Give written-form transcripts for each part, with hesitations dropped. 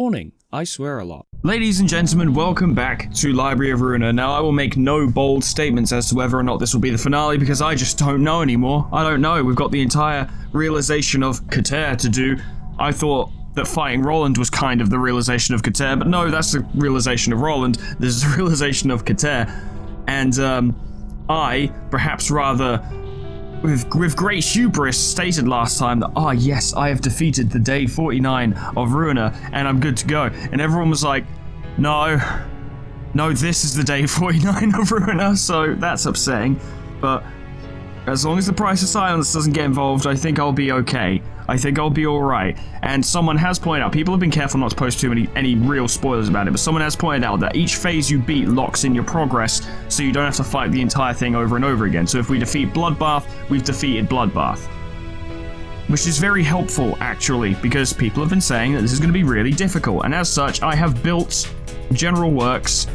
Warning, I swear a lot. Ladies and gentlemen, welcome back to Library of Ruina. Now, I will make no bold statements as to whether or not this will be the finale, because I just don't know anymore. I don't know. We've got the entire realization of Kater to do. I thought that fighting Roland was kind of the realization of Kater, but no, that's the realization of Roland. This is the realization of Kater. And, I, perhaps rather with great hubris, stated last time that, yes, I have defeated the day 49 of Ruina, and I'm good to go. And everyone was like, no, this is the day 49 of Ruina, so that's upsetting. But as long as the price of silence doesn't get involved, I think I'll be okay. I think I'll be alright. And someone has pointed out, people have been careful not to post too any real spoilers about it, but someone has pointed out that each phase you beat locks in your progress, so you don't have to fight the entire thing over and over again. So if we defeat Bloodbath, we've defeated Bloodbath. Which is very helpful, actually, because people have been saying that this is going to be really difficult, and as such, I have built General Works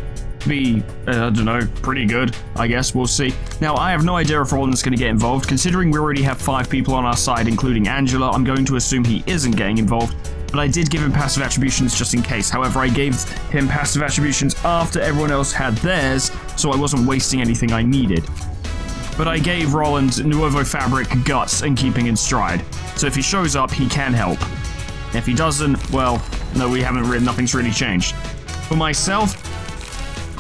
be, I don't know, pretty good, I guess, we'll see. Now, I have no idea if Roland's going to get involved. Considering we already have 5 people on our side, including Angela, I'm going to assume he isn't getting involved, but I did give him passive attributions just in case. However, I gave him passive attributions after everyone else had theirs, so I wasn't wasting anything I needed. But I gave Roland Nuovo Fabric, Guts, and Keeping in Stride, so if he shows up, he can help. If he doesn't, well, no, nothing's really changed. For myself,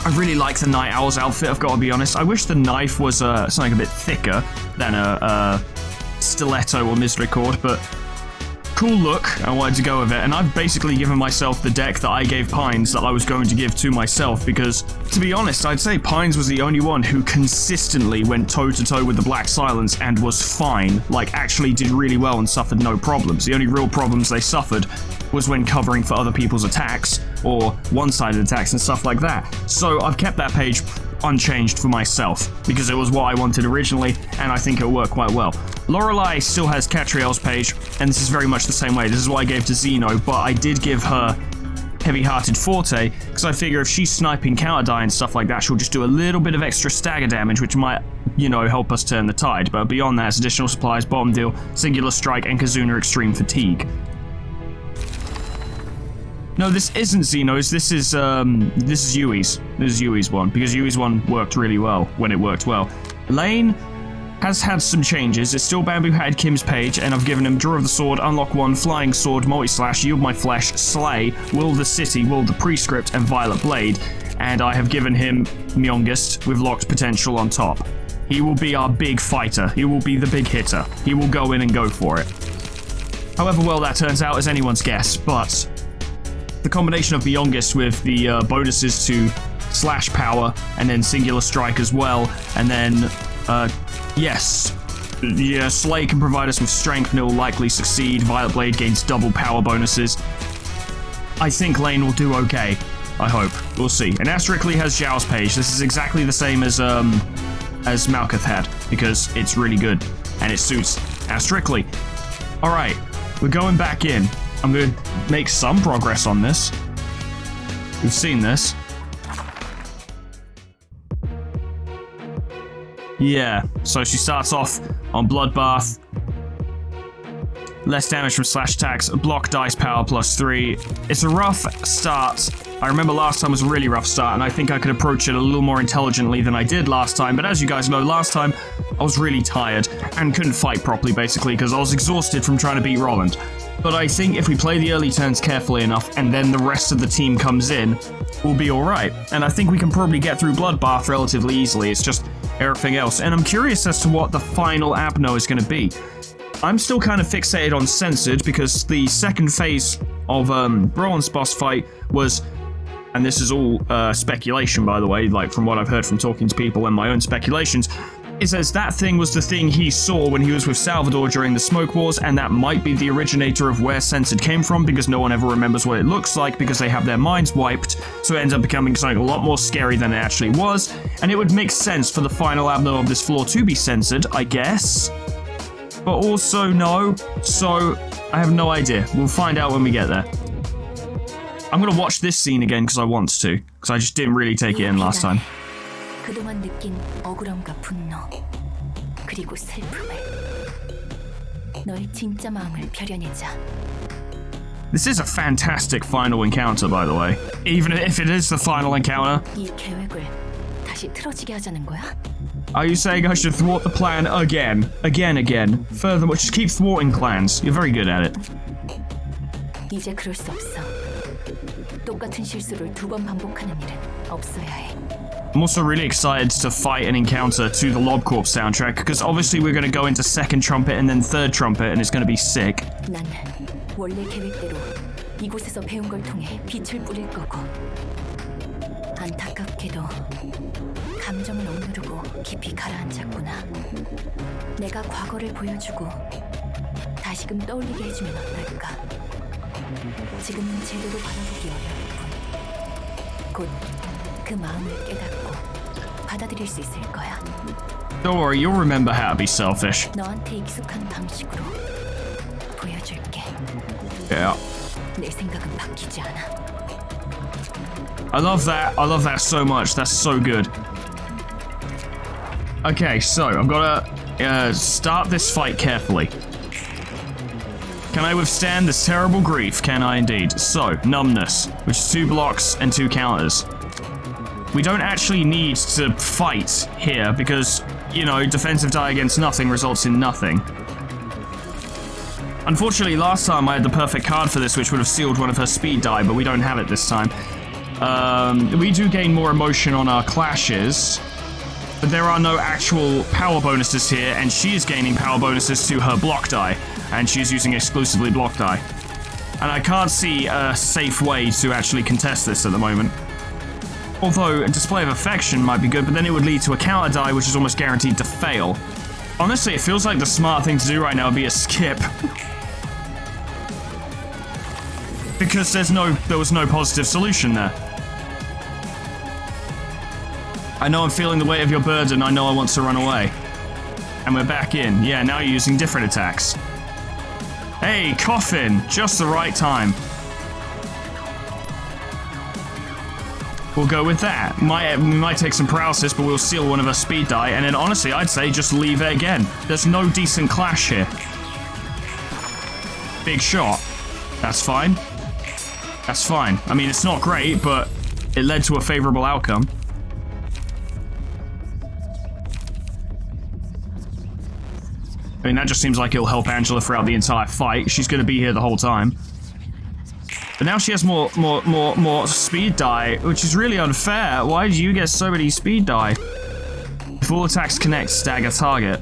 I really like the Night Owl's outfit, I've got to be honest. I wish the knife was something a bit thicker than a stiletto or misericord, but cool look, I wanted to go with it, and I've basically given myself the deck that I gave Pines that I was going to give to myself, because, to be honest, I'd say Pines was the only one who consistently went toe-to-toe with the Black Silence and was fine, like actually did really well and suffered no problems. The only real problems they suffered was when covering for other people's attacks, or one-sided attacks and stuff like that. So I've kept that page unchanged for myself, because it was what I wanted originally, and I think it'll work quite well. Lorelei still has Catriel's page, and this is very much the same way. This is what I gave to Zeno, but I did give her Heavy-Hearted Forte, because I figure if she's sniping counter die and stuff like that, she'll just do a little bit of extra stagger damage, which might, help us turn the tide. But beyond that, it's additional supplies, bottom deal, Singular Strike, and Kazuna Extreme Fatigue. No, this isn't Zeno's, this is Yui's. This is Yui's one, because Yui's one worked really well when it worked well. Lane has had some changes. It's still Bamboo Hatted Kim's page, and I've given him Draw of the Sword, Unlock 1, Flying Sword, Multi-Slash, Yield My Flesh, Slay, Will the City, Will the Prescript, and Violet Blade. And I have given him Myongest with Locked Potential on top. He will be our big fighter. He will be the big hitter. He will go in and go for it. However well that turns out is anyone's guess, but the combination of the Youngest with the bonuses to Slash Power, and then Singular Strike as well, and then, Slay can provide us with Strength and it will likely succeed. Violet Blade gains double power bonuses. I think Lane will do okay. I hope. We'll see. And Asterically has Zhao's page. This is exactly the same as Malkuth had, because it's really good, and it suits Asterically. Alright, we're going back in. I'm going to make some progress on this. We've seen this. Yeah, so she starts off on Bloodbath. Less damage from slash attacks, block dice power +3. It's a rough start. I remember last time was a really rough start, and I think I could approach it a little more intelligently than I did last time, but as you guys know, last time I was really tired and couldn't fight properly, basically, because I was exhausted from trying to beat Roland. But I think if we play the early turns carefully enough, and then the rest of the team comes in, we'll be alright. And I think we can probably get through Bloodbath relatively easily, it's just everything else. And I'm curious as to what the final Abno is going to be. I'm still kind of fixated on Censored, because the second phase of Roland's boss fight was, and this is all speculation by the way, like from what I've heard from talking to people and my own speculations, it says that thing was the thing he saw when he was with Salvador during the Smoke Wars, and that might be the originator of where Censored came from, because no one ever remembers what it looks like because they have their minds wiped, so it ends up becoming something a lot more scary than it actually was, and it would make sense for the final Abno of this floor to be censored, I guess. But also no, so I have no idea. We'll find out when we get there. I'm gonna watch this scene again because I want to, because I just didn't really take it in last time. 그동안 느낀 억울함과 분노, 그리고 슬픔을 너의 진짜 마음을 벼려내자. This is a fantastic final encounter, by the way. Even if it is the final encounter. 이 계획을 다시 틀어지게 하자는 거야? Are you saying I should thwart the plan again? Again. Furthermore, just keep thwarting plans. You're very good at it. 이제 그럴 수 없어. 똑같은 실수를 2번 반복하는 일은 없어야 해. I'm also really excited to fight an encounter to the LobCorp soundtrack, because obviously we're going to go into second trumpet and then third trumpet, and it's going to be sick. 난 원래 계획대로 이곳에서 배운 걸 통해 빛을 뿌릴 거고, 안타깝게도 감정을 억누르고 깊이 가라앉았구나. 내가 과거를 보여주고 다시금 떠올리게 해주면 어떨까? 지금은 제대로 바라보기 어려울 뿐, 곧 그 마음을 깨닫고 받아들일 수 있을 거야. Don't worry, you'll remember how to be selfish. 너한테 익숙한 방식으로 보여줄게. Yeah. 내 생각은 바뀌지 않아. I love that so much. That's so good. Okay, so I've got to start this fight carefully. Can I withstand this terrible grief? Can I indeed? So, numbness, which is 2 blocks and 2 counters. We don't actually need to fight here because, you know, defensive die against nothing results in nothing. Unfortunately, last time I had the perfect card for this, which would have sealed one of her speed die, but we don't have it this time. We do gain more emotion on our clashes, but there are no actual power bonuses here, and she is gaining power bonuses to her block die, and she's using exclusively block die. And I can't see a safe way to actually contest this at the moment. Although a display of affection might be good, but then it would lead to a counter die, which is almost guaranteed to fail. Honestly, it feels like the smart thing to do right now would be a skip. Because there was no positive solution there. I know I'm feeling the weight of your burden, I know I want to run away. And we're back in. Yeah, now you're using different attacks. Hey, coffin! Just the right time. We'll go with that. We might take some paralysis, but we'll seal one of her speed die, and then honestly, I'd say just leave it again. There's no decent clash here. Big shot. That's fine. That's fine. I mean, it's not great, but it led to a favorable outcome. I mean, that just seems like it'll help Angela throughout the entire fight. She's going to be here the whole time. But now she has more speed die, which is really unfair. Why did you get so many speed die? If all attacks connect, stagger target.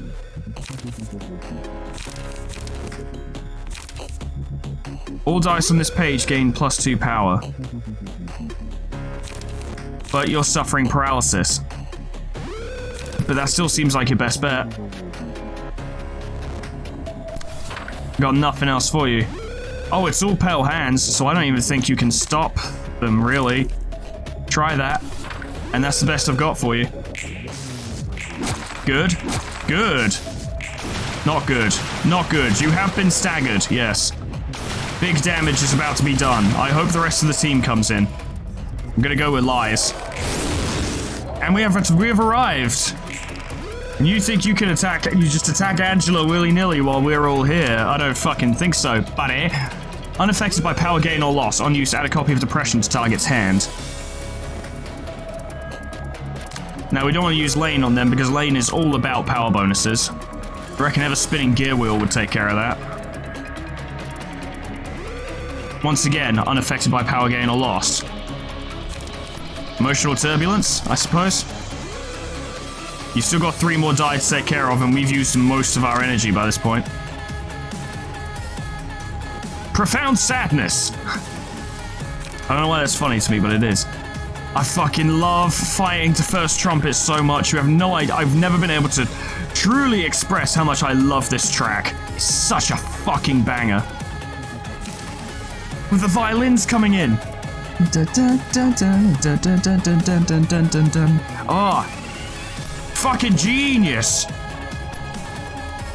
All dice on this page gain +2 power. But you're suffering paralysis. But that still seems like your best bet. Got nothing else for you. Oh, it's all pale hands, so I don't even think you can stop them, really. Try that. And that's the best I've got for you. Good. Good. Not good. Not good. You have been staggered, yes. Big damage is about to be done. I hope the rest of the team comes in. I'm gonna go with lies. And we have arrived. And you think you can just attack Angela willy-nilly while we're all here? I don't fucking think so, buddy. Unaffected by power gain or loss. On use, add a copy of Depression to target's hand. Now, we don't want to use Lane on them because Lane is all about power bonuses. I reckon ever spinning gear wheel would take care of that. Once again, unaffected by power gain or loss. Emotional turbulence, I suppose. You've still got 3 more die to take care of, and we've used most of our energy by this point. Profound sadness. I don't know why that's funny to me, but it is. I fucking love fighting to first trumpet so much. You have no idea. I've never been able to truly express how much I love this track. It's such a fucking banger. With the violins coming in. Oh, fucking genius.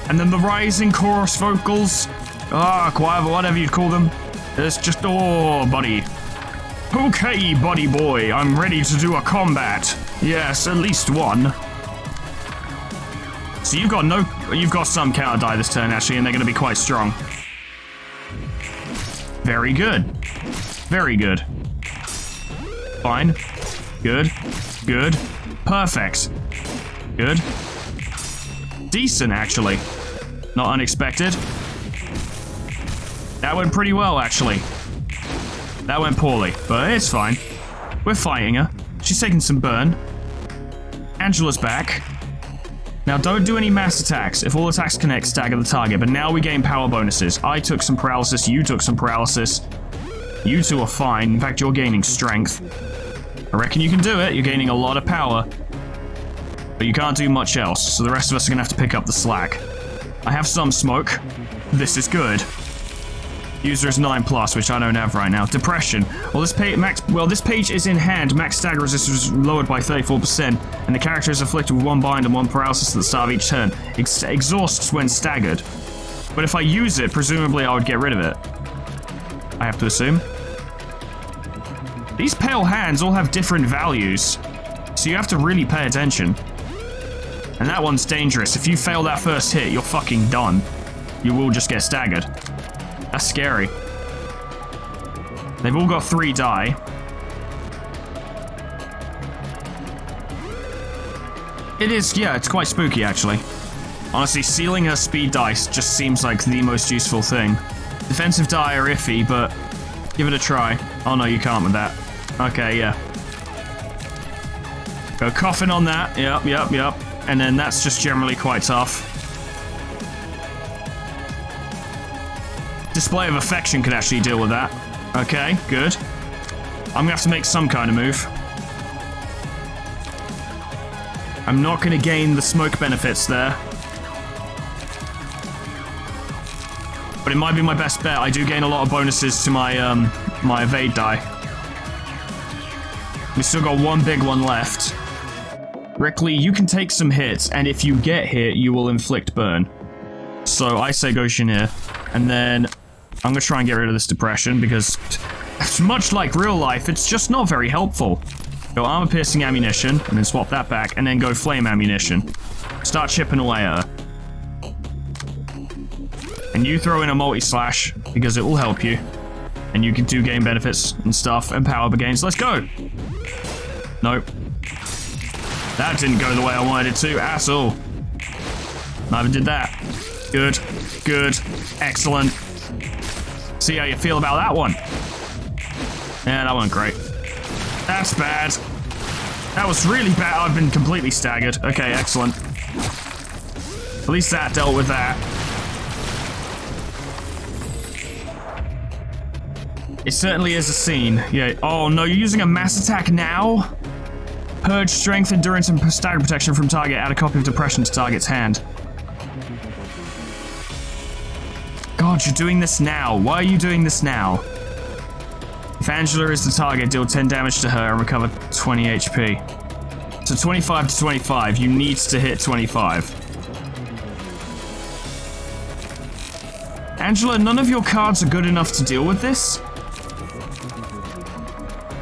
And then the rising chorus vocals. Ah, choir, whatever you'd call them. It's just, oh, buddy. Okay, buddy boy, I'm ready to do a combat. Yes, at least one. So you've got some counter die this turn, actually, and they're going to be quite strong. Very good. Very good. Fine. Good. Good. Perfect. Good. Decent, actually. Not unexpected. That went pretty well, actually. That went poorly, but it's fine. We're fighting her. She's taking some burn. Angela's back. Now, don't do any mass attacks. If all attacks connect, stagger the target. But now we gain power bonuses. I took some paralysis. You took some paralysis. You two are fine. In fact, you're gaining strength. I reckon you can do it. You're gaining a lot of power. But you can't do much else. So the rest of us are going to have to pick up the slack. I have some smoke. This is good. User is 9+, which I don't have right now. Depression. Well, this page is in hand. Max stagger resistance is lowered by 34%, and the character is afflicted with 1 bind and 1 paralysis at the start of each turn. Exhausts when staggered. But if I use it, presumably I would get rid of it. I have to assume. These pale hands all have different values, so you have to really pay attention. And that one's dangerous. If you fail that first hit, you're fucking done. You will just get staggered. That's scary. They've all got 3 die. It is, yeah, it's quite spooky, actually. Honestly, sealing her speed dice just seems like the most useful thing. Defensive die are iffy, but give it a try. Oh no, you can't with that. Okay, yeah. Go coffin on that. Yep, yep, yep. And then that's just generally quite tough. Display of affection could actually deal with that. Okay, good. I'm gonna have to make some kind of move. I'm not gonna gain the smoke benefits there. But it might be my best bet. I do gain a lot of bonuses to my my evade die. We still got 1 big one left. Rickley, you can take some hits, and if you get hit, you will inflict burn. So I say go Shanir. And then I'm gonna try and get rid of this depression, because it's much like real life, it's just not very helpful. Go armor-piercing ammunition, and then swap that back, and then go flame ammunition. Start chipping away at her. And you throw in a multi-slash, because it will help you. And you can do game benefits and stuff, and power gains. Let's go! Nope. That didn't go the way I wanted it to, at all. Neither did that. Good. Good. Excellent. See how you feel about that one. Yeah, that went great. That's bad. That was really bad. I've been completely staggered. Okay, excellent. At least that dealt with that. It certainly is a scene. Yeah. Oh no, you're using a mass attack now? Purge strength, endurance, and stagger protection from target. Add a copy of depression to target's hand. God, you're doing this now. Why are you doing this now? If Angela is the target, deal 10 damage to her and recover 20 HP. So 25 to 25, you need to hit 25. Angela, none of your cards are good enough to deal with this?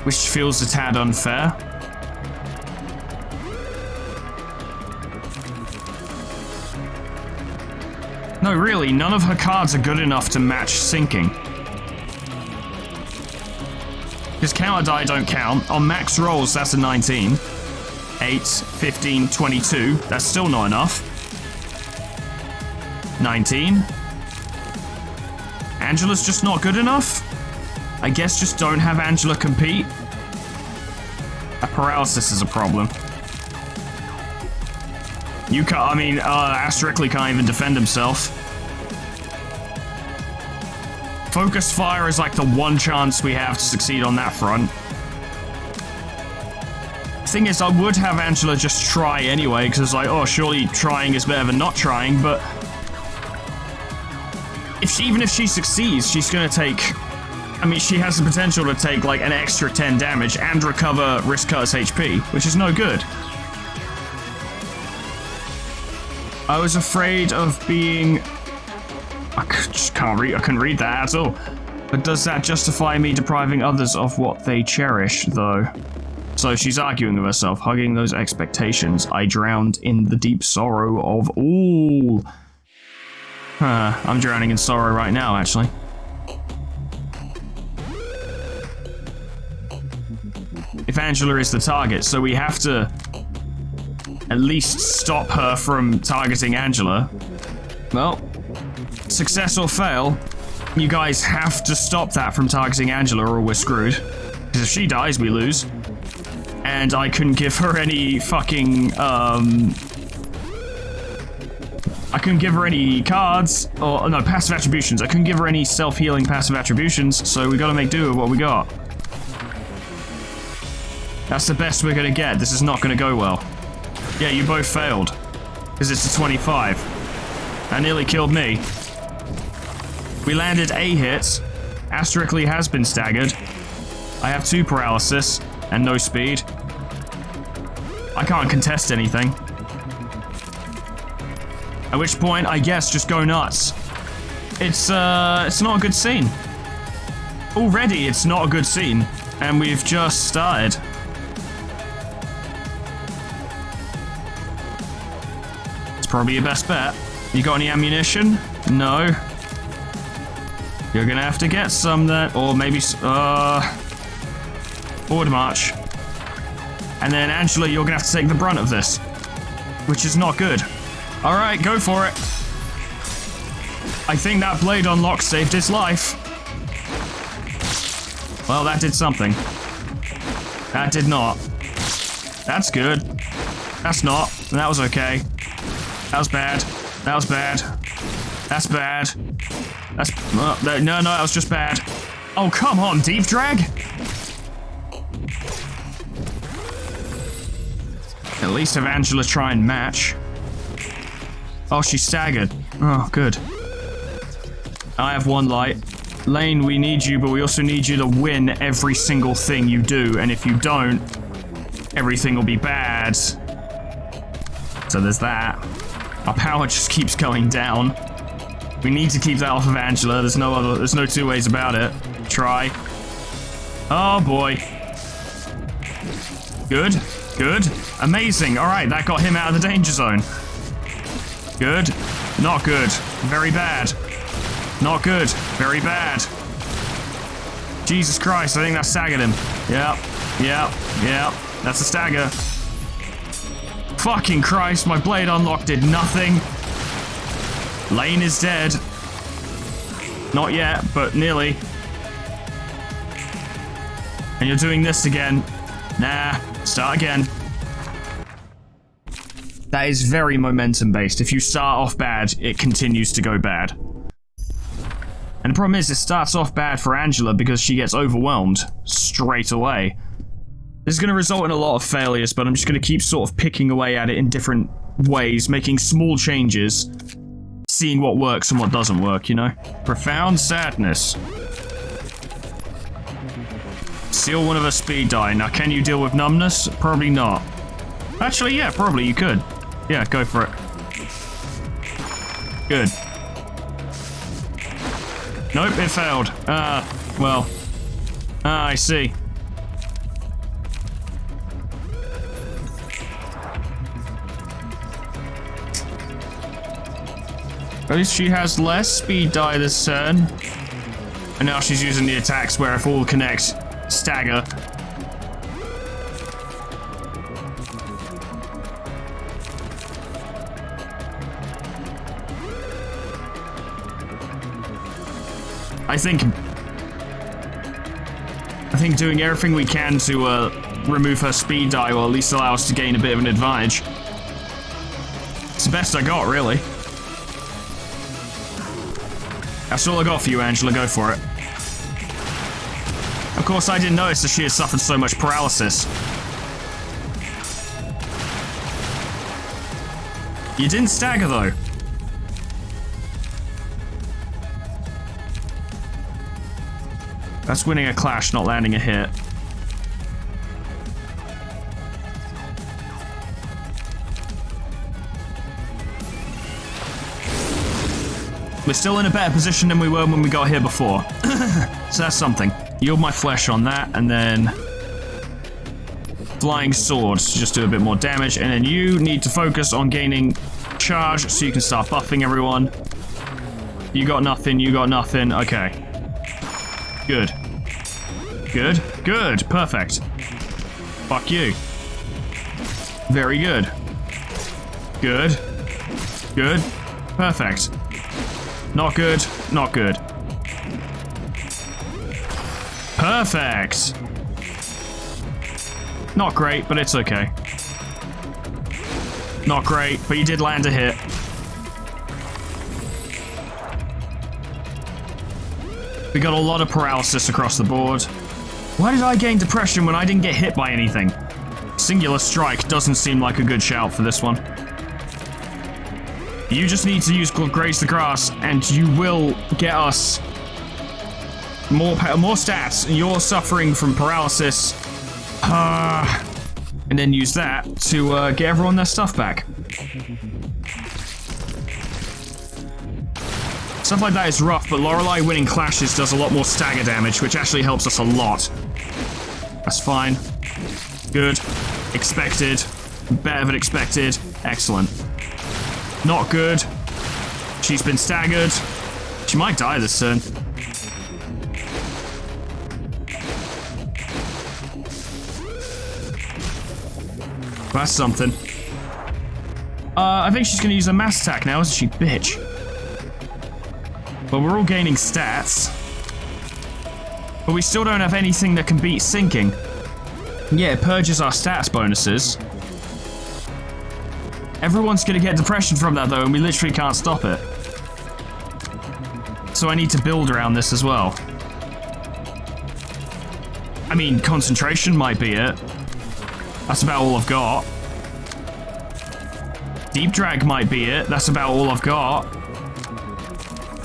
Which feels a tad unfair. No, really, none of her cards are good enough to match sinking. Because counter die don't count. On max rolls, that's a 19. 8, 15, 22. That's still not enough. 19. Angela's just not good enough? I guess just don't have Angela compete. A paralysis is a problem. You can't, I mean, Asterically can't even defend himself. Focused fire is like the one chance we have to succeed on that front. Thing is, I would have Angela just try anyway, because it's like, oh, surely trying is better than not trying, but even if she succeeds, she's gonna take, I mean, she has the potential to take like an extra 10 damage and recover risk cutter's HP, which is no good. I was afraid of being... I just can't read. I couldn't read that at all. But does that justify me depriving others of what they cherish, though? So she's arguing with herself, hugging those expectations. I drowned in the deep sorrow of all. I'm drowning in sorrow right now, actually. if Angela is the target, so we have to at least stop her from targeting Angela. Well, success or fail, you guys have to stop that from targeting Angela or we're screwed. Because if she dies, we lose. And I couldn't give her any fucking, I couldn't give her any cards, or no, passive attributions. I couldn't give her any self-healing passive attributions, so we gotta make do with what we got. That's the best we're gonna get. This is not gonna go well. Yeah, you both failed. Because it's a 25. That nearly killed me. We landed a hit. Asterically has been staggered. I have 2 paralysis and no speed. I can't contest anything. At which point, I guess, just go nuts. It's not a good scene. Already, it's not a good scene. And we've just started. It's probably your best bet. You got any ammunition? No. You're gonna have to get some then, or maybe, forward march. And then, Angela, you're gonna have to take the brunt of this. Which is not good. Alright, go for it. I think that blade unlock saved his life. Well, that did something. That did not. That's good. That's not. That was okay. That was bad. That was bad. That's bad. That's... no, that was just bad. Oh, come on, deep drag? At least have Angela try and match. Oh, she's staggered. Oh, good. I have 1 light. Lane, we need you, but we also need you to win every single thing you do. And if you don't, everything will be bad. So there's that. Our power just keeps going down. We need to keep that off of Angela. There's no 2 ways about it. Try. Oh boy. Good. Good. Amazing. Alright, that got him out of the danger zone. Good. Not good. Very bad. Not good. Very bad. Jesus Christ, I think that staggered him. Yep. Yep. Yep. That's a stagger. Fucking Christ, my blade unlock did nothing. Lane is dead. Not yet, but nearly. And you're doing this again. Nah, start again. That is very momentum based. If you start off bad, it continues to go bad. And the problem is, it starts off bad for Angela because she gets overwhelmed straight away. This is going to result in a lot of failures, but I'm just going to keep sort of picking away at it in different ways, making small changes, seeing what works and what doesn't work, you know? Profound sadness. Seal one of her speed die. Now, can you deal with numbness? Probably not. Actually, yeah, probably you could. Yeah, go for it. Good. Nope, it failed. Well. I see. At least she has less speed die this turn. And now she's using the attacks where if all connect, stagger. I think doing everything we can to remove her speed die will at least allow us to gain a bit of an advantage. It's the best I got, really. That's all I got for you, Angela. Go for it. Of course, I didn't notice that she had suffered so much paralysis. You didn't stagger, though. That's winning a clash, not landing a hit. We're still in a better position than we were when we got here before. So that's something. Yield my flesh on that, and then... Flying swords to just do a bit more damage, and then you need to focus on gaining charge so you can start buffing everyone. You got nothing, you got nothing. Okay. Good. Good. Good. Perfect. Fuck you. Very good. Good. Good. Perfect. Not good. Not good. Perfect. Not great, but it's okay. Not great, but you did land a hit. We got a lot of paralysis across the board. Why did I gain depression when I didn't get hit by anything? Singular strike doesn't seem like a good shout for this one. You just need to use Graze the Grass, and you will get us more stats. You're suffering from paralysis. And then use that to get everyone their stuff back. Stuff like that is rough, but Lorelei winning clashes does a lot more stagger damage, which actually helps us a lot. That's fine. Good. Expected. Better than expected. Excellent. Not good. She's been staggered. She might die this turn. That's something. I think she's gonna use a mass attack now, isn't she? Bitch. But we're all gaining stats. But we still don't have anything that can beat sinking. Yeah, it purges our stats bonuses. Everyone's gonna get depression from that though, and we literally can't stop it. So I need to build around this as well. I mean, concentration might be it. That's about all I've got. Deep drag might be it. That's about all I've got.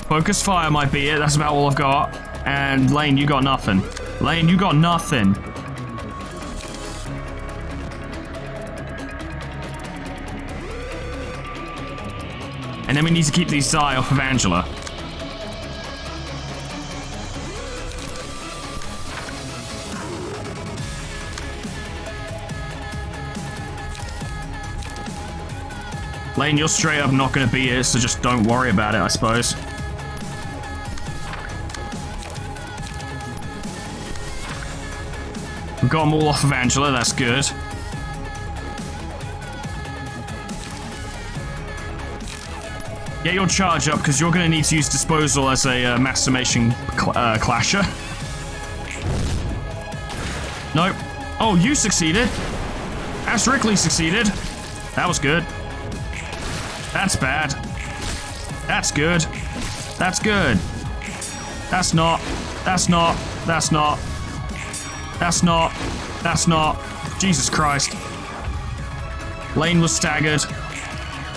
Focus fire might be it. That's about all I've got. And Lane, you got nothing. Lane, you got nothing. And then we need to keep these die off of Angela. Lane, you're straight up not going to beat it, so just don't worry about it, I suppose. We've got them all off of Angela, that's good. Get your charge up, because you're going to need to use Disposal as a mass summation clasher. Nope. Oh, you succeeded. Asterically succeeded. That was good. That's bad. That's good. That's good. That's not. That's not. That's not. That's not. That's not. Jesus Christ. Lane was staggered.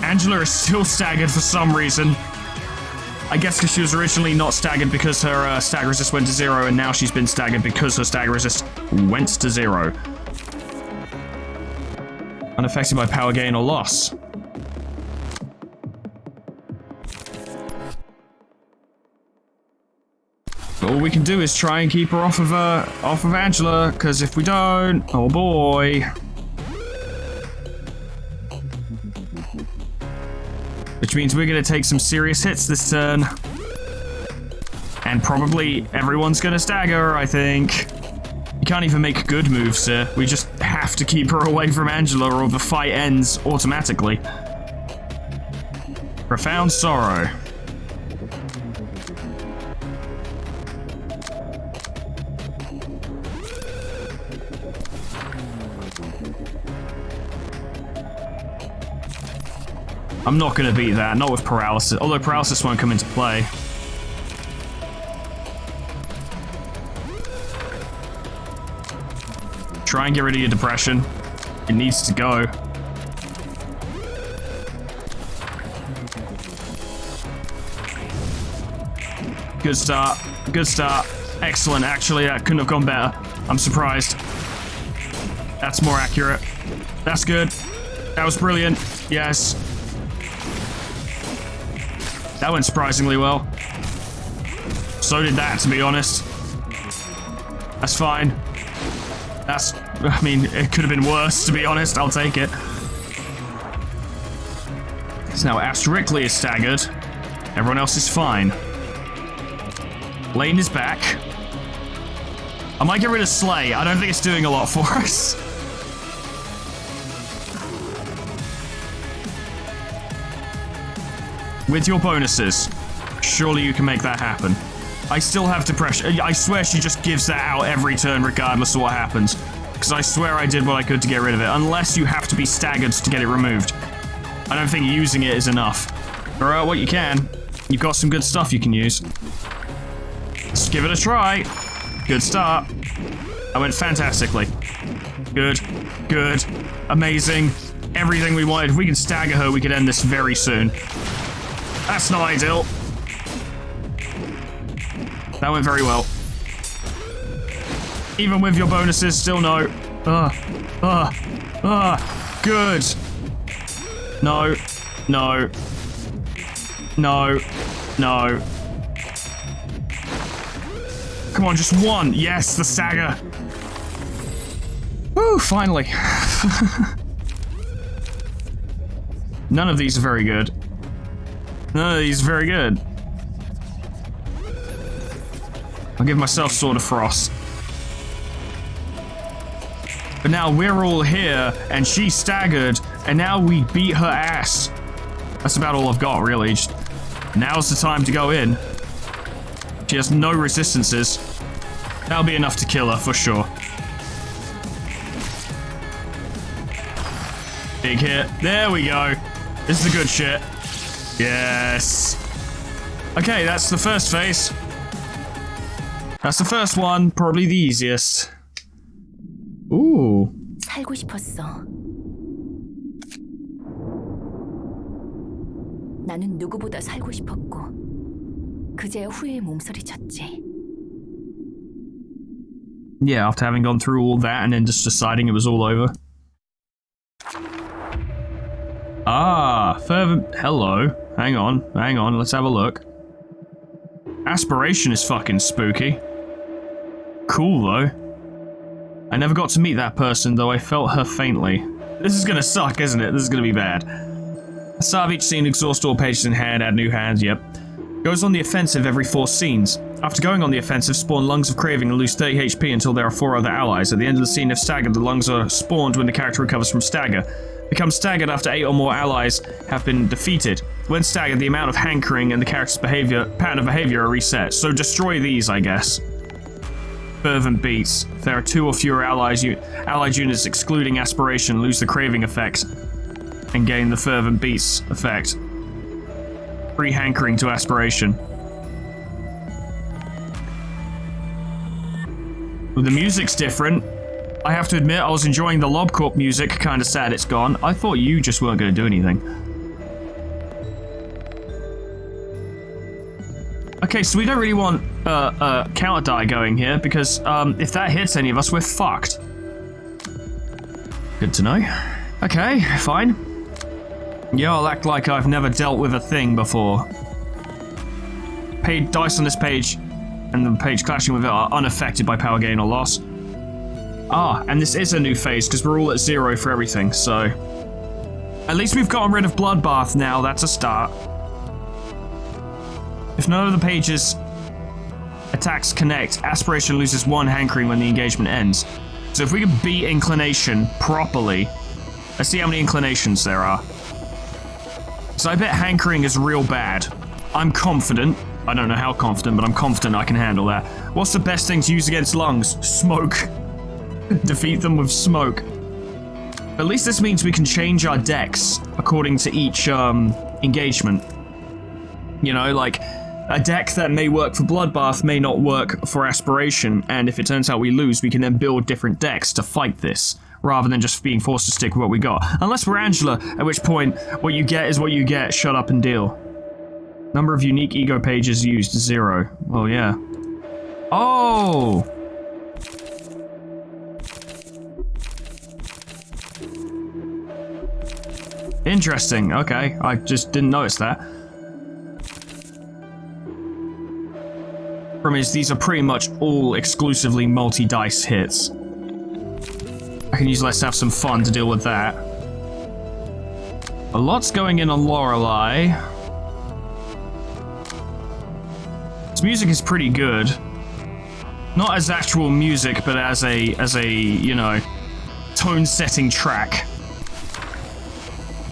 Angela is still staggered for some reason. I guess because she was originally not staggered because her stagger resist went to 0, and now she's been staggered because her stagger resist went to 0. Unaffected by power gain or loss. All we can do is try and keep her off of Angela, because if we don't, oh boy. Which means we're going to take some serious hits this turn. And probably everyone's going to stagger, I think. You can't even make good moves here. We just have to keep her away from Angela or the fight ends automatically. Profound sorrow. I'm not going to beat that, not with paralysis, although paralysis won't come into play. Try and get rid of your depression. It needs to go. Good start. Good start. Excellent. Actually, that couldn't have gone better. I'm surprised. That's more accurate. That's good. That was brilliant. Yes. That went surprisingly well. So did that, to be honest. That's fine. That's, I mean, it could have been worse, to be honest. I'll take it. So now Asterically is staggered. Everyone else is fine. Lane is back. I might get rid of Slay. I don't think it's doing a lot for us. With your bonuses, surely you can make that happen. I still have depression. I swear she just gives that out every turn regardless of what happens. Because I swear I did what I could to get rid of it. Unless you have to be staggered to get it removed. I don't think using it is enough. Throw out what you can. You've got some good stuff you can use. Let's give it a try. Good start. I went fantastically. Good. Good. Amazing. Everything we wanted. If we can stagger her, we could end this very soon. That's not ideal. That went very well. Even with your bonuses, still no. Good. No. No. No. No. Come on, just one. Yes, the stagger. Woo, finally. None of these are very good. None of these are very good. I'll give myself Sword of Frost. But now we're all here, and she staggered, and now we beat her ass. That's about all I've got, really. Just, now's the time to go in. She has no resistances. That'll be enough to kill her, for sure. Big hit. There we go. This is the good shit. Yes. Okay, that's the first phase. That's the first one. Probably the easiest. Ooh. 살고 싶었어. 나는 누구보다 살고 싶었고 그제야 후회의 몸서리쳤지. Yeah, after having gone through all that and then just deciding it was all over. Ah, fervent. Hello. Hang on, let's have a look. Aspiration is fucking spooky. Cool, though. I never got to meet that person, though I felt her faintly. This is gonna suck, isn't it? This is gonna be bad. Start of each scene, exhaust all pages in hand, add new hands, yep. Goes on the offensive every 4 scenes. After going on the offensive, spawn Lungs of Craving and lose 30 HP until there are 4 other allies. At the end of the scene, if staggered, the lungs are spawned when the character recovers from stagger. Becomes staggered after 8 or more allies have been defeated. When staggered, the amount of hankering and the character's pattern of behavior are reset. So destroy these, I guess. Fervent Beats. If there are 2 or fewer allied units excluding Aspiration, lose the Craving effect and gain the Fervent Beats effect. Free hankering to Aspiration. Well, the music's different. I have to admit, I was enjoying the Lobcorp music. Kinda sad it's gone. I thought you just weren't gonna do anything. Okay, so we don't really want a counter die going here, because if that hits any of us, we're fucked. Good to know. Okay, fine. Yeah, I'll act like I've never dealt with a thing before. Paid dice on this page and the page clashing with it are unaffected by power gain or loss. Ah, and this is a new phase because we're all at 0 for everything, so... At least we've gotten rid of Bloodbath now, that's a start. If none of the pages' attacks connect, Aspiration loses 1 hankering when the engagement ends. So if we can beat Inclination properly... Let's see how many inclinations there are. So I bet hankering is real bad. I'm confident. I don't know how confident, but I'm confident I can handle that. What's the best thing to use against lungs? Smoke. Defeat them with smoke. At least this means we can change our decks according to each engagement. You know, like a deck that may work for Bloodbath may not work for Aspiration, and if it turns out we lose, we can then build different decks to fight this, rather than just being forced to stick with what we got. Unless we're Angela, at which point, what you get is what you get, shut up and deal. Number of unique ego pages used, 0. Oh, yeah. Oh! Interesting, okay. I just didn't notice that. Problem is, these are pretty much all exclusively multi-dice hits. I can use Let's Have Some Fun to deal with that. A lot's going in on Lorelei. This music is pretty good. Not as actual music, but as a, you know, tone-setting track.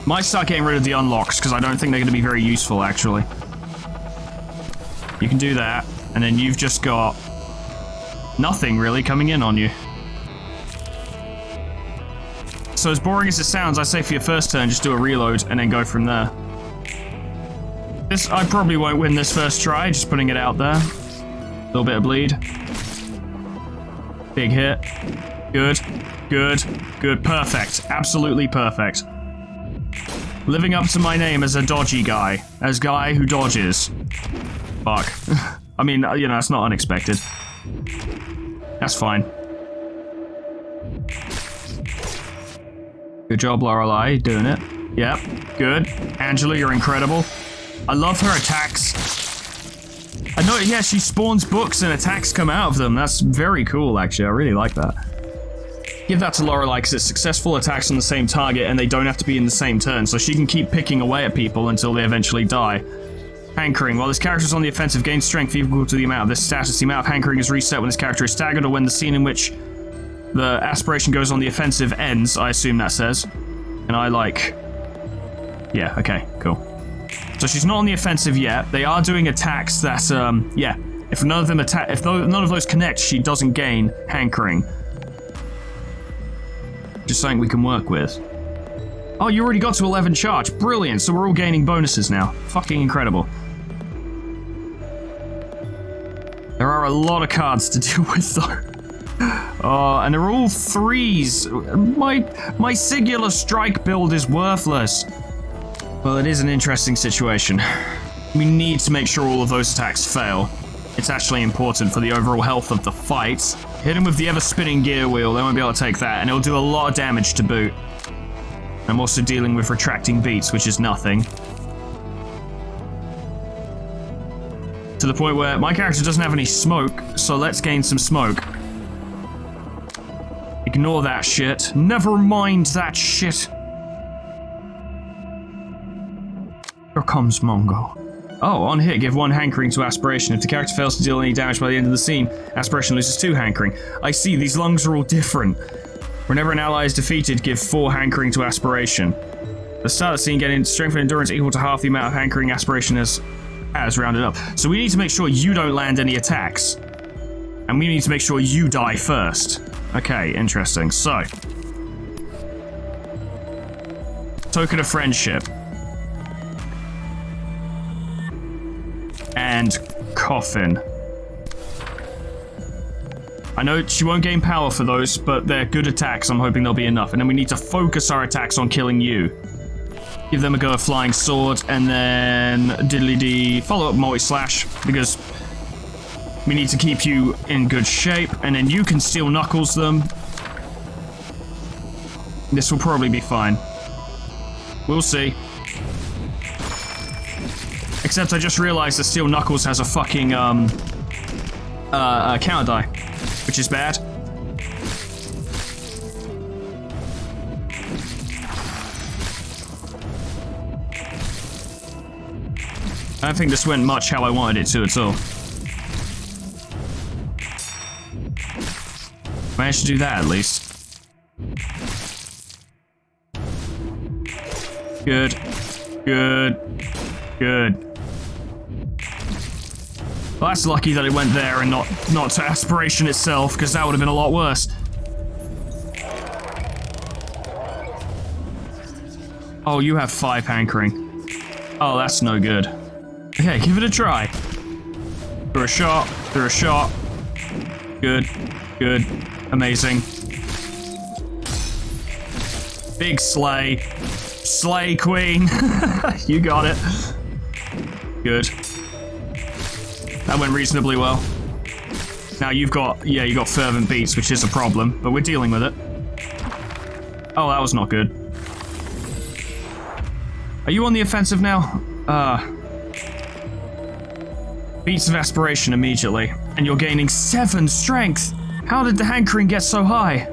Might start getting rid of the unlocks, because I don't think they're going to be very useful, actually. You can do that, and then you've just got nothing really coming in on you. So as boring as it sounds, I say for your first turn, just do a reload and then go from there. I probably won't win this first try, just putting it out there. A little bit of bleed. Big hit. Good. Good. Good. Perfect. Absolutely perfect. Living up to my name as a dodgy guy. As guy who dodges. Fuck. I mean, you know, it's not unexpected. That's fine. Good job, Lorelei, doing it. Yep, good. Angela, you're incredible. I love her attacks. I know, yeah, she spawns books and attacks come out of them. That's very cool, actually. I really like that. Give that to Lorelei because it's successful attacks on the same target and they don't have to be in the same turn, so she can keep picking away at people until they eventually die. Hankering. While this character is on the offensive, gain strength equal to the amount of this status. The amount of hankering is reset when this character is staggered or when the scene in which the aspiration goes on the offensive ends, I assume that says. And I like... Yeah, okay, cool. So she's not on the offensive yet. They are doing attacks that, yeah. If none of them none of those connect, she doesn't gain hankering. Just something we can work with. Oh, you already got to 11 charge. Brilliant. So we're all gaining bonuses now. Fucking incredible. There are a lot of cards to deal with, though. Oh, and they're all 3s. My singular strike build is worthless. Well, it is an interesting situation. We need to make sure all of those attacks fail. It's actually important for the overall health of the fight. Hit him with the ever-spinning gear wheel. They won't be able to take that, and it'll do a lot of damage to boot. I'm also dealing with retracting beats, which is nothing. To the point where my character doesn't have any smoke, so let's gain some smoke. Ignore that shit. Never mind that shit. Here comes Mongo. Oh, on hit, give 1 hankering to aspiration. If the character fails to deal any damage by the end of the scene, aspiration loses 2 hankering. I see, these lungs are all different. Whenever an ally is defeated, give 4 hankering to aspiration. The start of the scene, getting strength and endurance equal to half the amount of hankering aspiration has rounded up. So we need to make sure you don't land any attacks. And we need to make sure you die first. Okay, interesting. So. Token of friendship. And coffin. I know she won't gain power for those, but they're good attacks. I'm hoping they'll be enough. And then we need to focus our attacks on killing you. Give them a go of flying sword, and then diddly-dee follow-up multi-slash, because we need to keep you in good shape, and then you can steel knuckles them. This will probably be fine. We'll see. Except I just realized that steel knuckles has a fucking counter die, which is bad. I don't think this went much how I wanted it to at all. Managed to do that at least. Good. Good. Good. Well, that's lucky that it went there and not to aspiration itself, because that would have been a lot worse. Oh, you have 5 hankering. Oh, that's no good. Okay, give it a try. Through a shot. Through a shot. Good. Good. Amazing. Big slay. Slay, queen. You got it. Good. That went reasonably well. Now you've got fervent beats, which is a problem, but we're dealing with it. Oh, that was not good. Are you on the offensive now? Beats of aspiration immediately, and you're gaining 7 strength. How did the hankering get so high?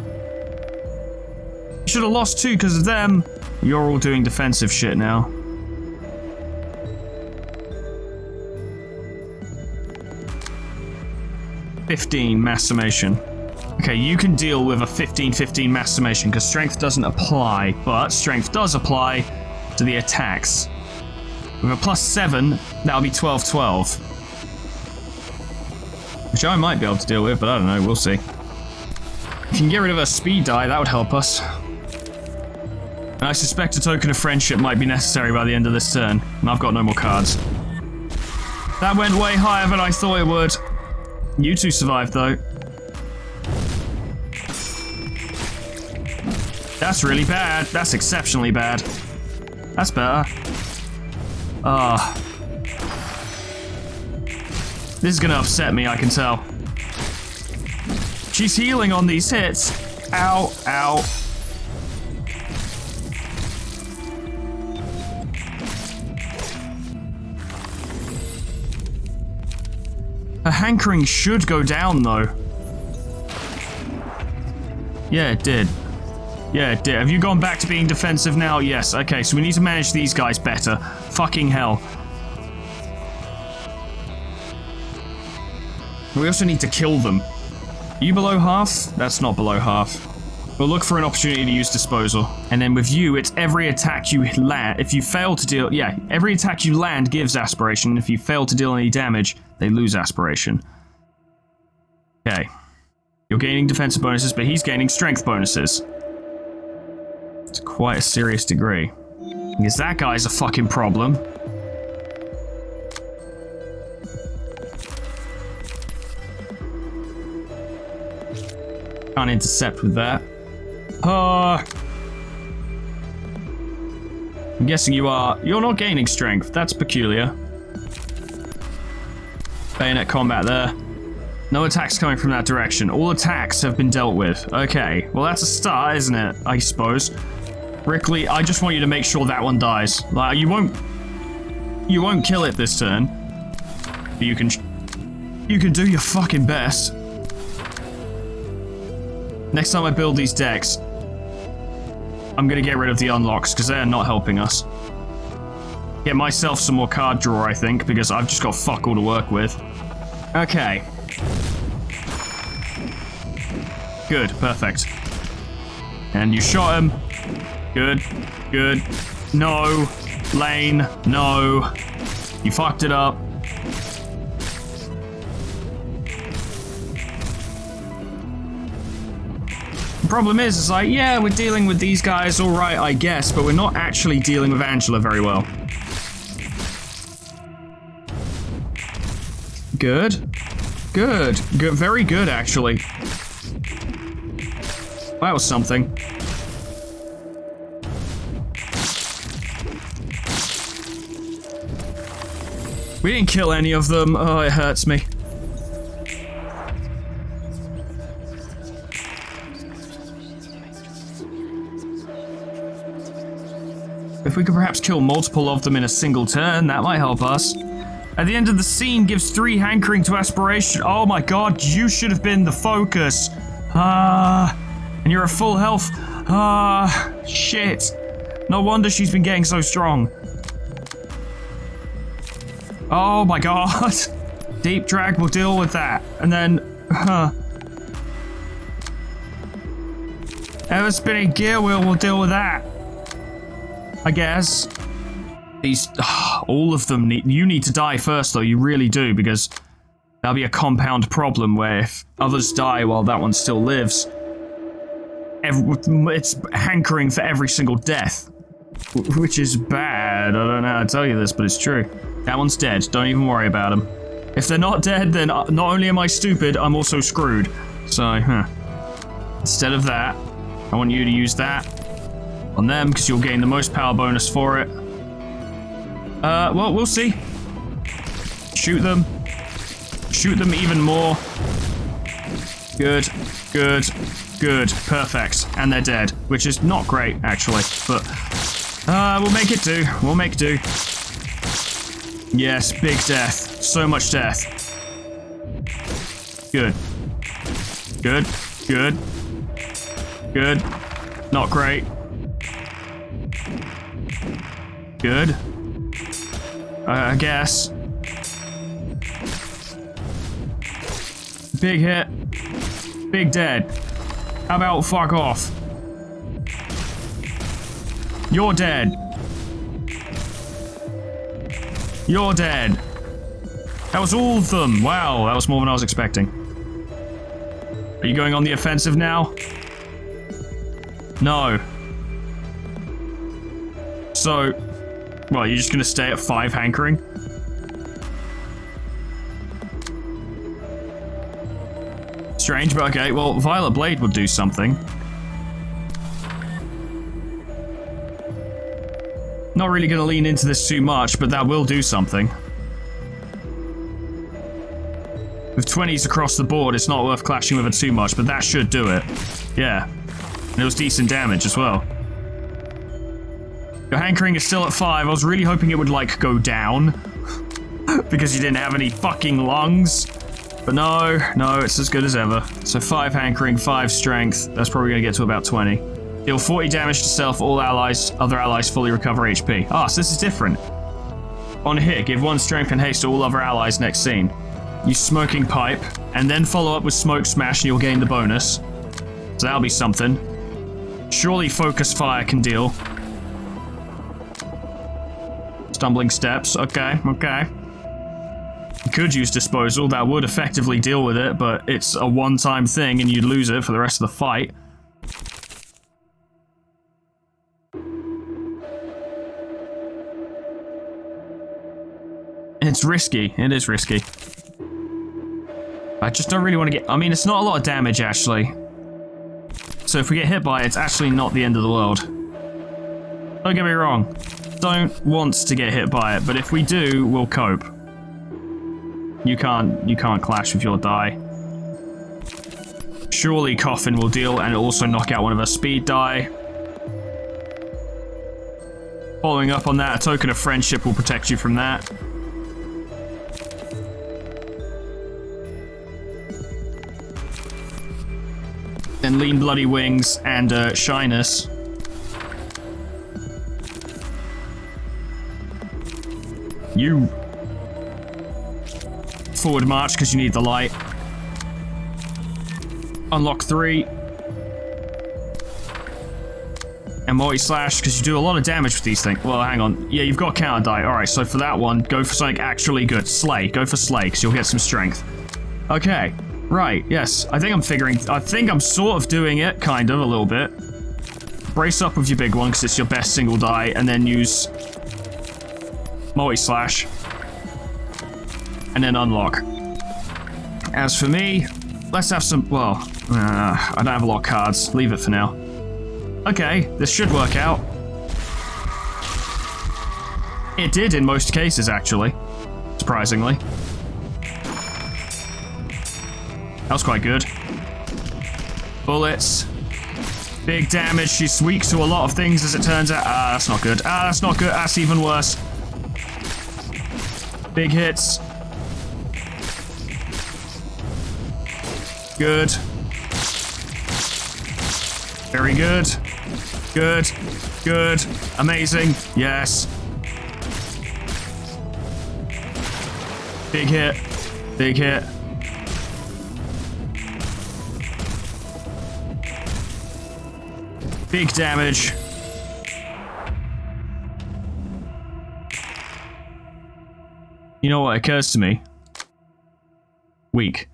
You should have lost 2 because of them. You're all doing defensive shit now. $15 mass summation. Okay, you can deal with a 15-15 mass summation because strength doesn't apply, but strength does apply to the attacks. With a +7, that'll be 12-12. Which I might be able to deal with, but I don't know, we'll see. If you can get rid of her speed die, that would help us. And I suspect a token of friendship might be necessary by the end of this turn, and I've got no more cards. That went way higher than I thought it would. You two survived, though. That's really bad. That's exceptionally bad. That's better. This is gonna upset me, I can tell. She's healing on these hits. Ow, ow. Her hankering should go down, though. Yeah, it did. Yeah, it did. Have you gone back to being defensive now? Yes. Okay, so we need to manage these guys better. Fucking hell. We also need to kill them. Are you below half? That's not below half. We'll look for an opportunity to use disposal. And then with you, it's every attack you land. If you fail to deal... Yeah, every attack you land gives aspiration. If you fail to deal any damage, they lose aspiration. Okay. You're gaining defensive bonuses, but he's gaining strength bonuses. To quite a serious degree. Because that guy's a fucking problem. Can't intercept with that. I'm guessing you are... You're not gaining strength. That's peculiar. Bayonet combat there. No attacks coming from that direction. All attacks have been dealt with. Okay. Well, that's a start, isn't it? I suppose. Rickley, I just want you to make sure that one dies. Like, you won't kill it this turn. But you can do your fucking best. Next time I build these decks, I'm gonna get rid of the unlocks, because they're not helping us. Get myself some more card draw, I think, because I've just got fuck all to work with. Okay. Good, perfect. And you shot him. Good, good. No. Lane, no. You fucked it up. The problem is like, yeah, we're dealing with these guys all right, I guess, but we're not actually dealing with Angela very well. Good. Good. Good. Very good, actually. That was something. We didn't kill any of them. Oh, it hurts me. If we could perhaps kill multiple of them in a single turn, that might help us. At the end of the scene, gives 3 hankering to aspiration. Oh my god, you should have been the focus. And you're at full health. Shit. No wonder she's been getting so strong. Oh my god. Deep drag will deal with that. And then, ever spinning gear wheel will deal with that. I guess. These, all of them you need to die first though, you really do, because that'll be a compound problem where if others die while that one still lives, it's hankering for every single death. Which is bad. I don't know how to tell you this, but it's true. That one's dead. Don't even worry about them. If they're not dead, then not only am I stupid, I'm also screwed. So, instead of that, I want you to use that on them, because you'll gain the most power bonus for it. Well, we'll see. Shoot them. Shoot them even more. Good. Good. Good. Perfect. And they're dead, which is not great, actually, but... we'll make it do. We'll make do. Yes, big death. So much death. Good. Good. Good. Good. Not great. Good. I guess. Big hit. Big dead. How about fuck off? You're dead. You're dead. That was all of them. Wow, that was more than I was expecting. Are you going on the offensive now? No. So, well, you're just gonna stay at 5 hankering? Strange, but okay. Well, Violet Blade would do something. Not really gonna lean into this too much, but that will do something. With 20s across the board, it's not worth clashing with it too much, but that should do it. Yeah. And it was decent damage as well. Your hankering is still at 5. I was really hoping it would, like, go down. Because you didn't have any fucking lungs. But no, it's as good as ever. So 5 hankering, 5 strength. That's probably going to get to about 20. Deal 40 damage to self, all allies, other allies fully recover HP. Ah, so this is different. On hit, give 1 strength and haste to all other allies next scene. Use smoking pipe, and then follow up with smoke smash and you'll gain the bonus. So that'll be something. Surely focus fire can deal. Stumbling steps, okay. You could use disposal, that would effectively deal with it, but it's a one-time thing and you'd lose it for the rest of the fight. It's risky, it is risky. I just don't really want to get... I mean, it's not a lot of damage, actually. So if we get hit by it, it's actually not the end of the world. Don't get me wrong. Don't want to get hit by it, but if we do, we'll cope. You can't clash with your die. Surely Coffin will deal and also knock out one of our speed die. Following up on that, a token of friendship will protect you from that. Then lean bloody wings and shyness. You forward march because you need the light. Unlock 3. And multi-slash because you do a lot of damage with these things. Well, hang on. Yeah, you've got counter die. Alright, so for that one, go for something actually good. Slay. Go for slay because you'll get some strength. Okay. Right, yes. I think I'm sort of doing it, kind of, a little bit. Brace up with your big one, because it's your best single die, and then use multi-slash. And then unlock. As for me, let's have some, well, I don't have a lot of cards. Leave it for now. Okay, this should work out. It did in most cases, actually. Surprisingly. That was quite good. Bullets. Big damage. She's weak to a lot of things, as it turns out. Ah, that's not good. Ah, that's not good. That's even worse. Big hits. Good. Very good. Good. Good. Amazing. Yes. Big hit. Big hit. Big damage. You know what occurs to me? Weak.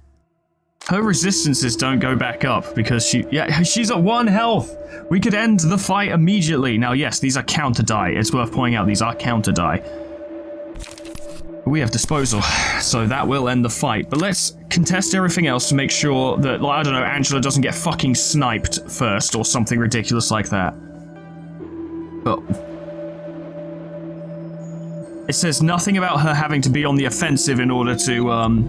Her resistances don't go back up because she's at 1 health. We could end the fight immediately. Now, yes, these are counter die. It's worth pointing out these are counter die. We have disposal, so that will end the fight. But let's contest everything else to make sure that, like, I don't know, Angela doesn't get fucking sniped first or something ridiculous like that. But it says nothing about her having to be on the offensive in order to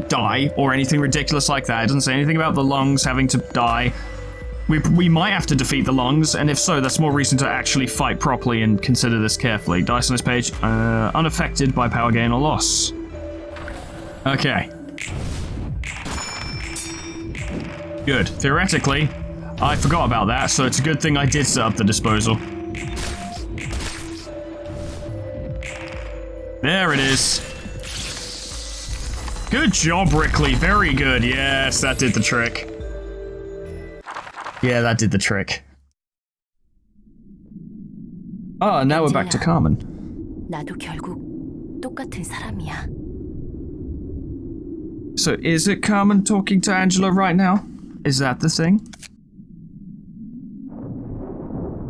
die or anything ridiculous like that. It doesn't say anything about the lungs having to die. We might have to defeat the lungs, and if so, that's more reason to actually fight properly and consider this carefully. Dice on this page, unaffected by power gain or loss. Okay. Good. Theoretically, I forgot about that, so it's a good thing I did set up the disposal. There it is. Good job, Rickley. Very good. Yes, that did the trick. Yeah, that did the trick. Oh, now we're back to Carmen. 나도 결국 똑같은 사람이야. So is it Carmen talking to Angela right now? Is that the thing?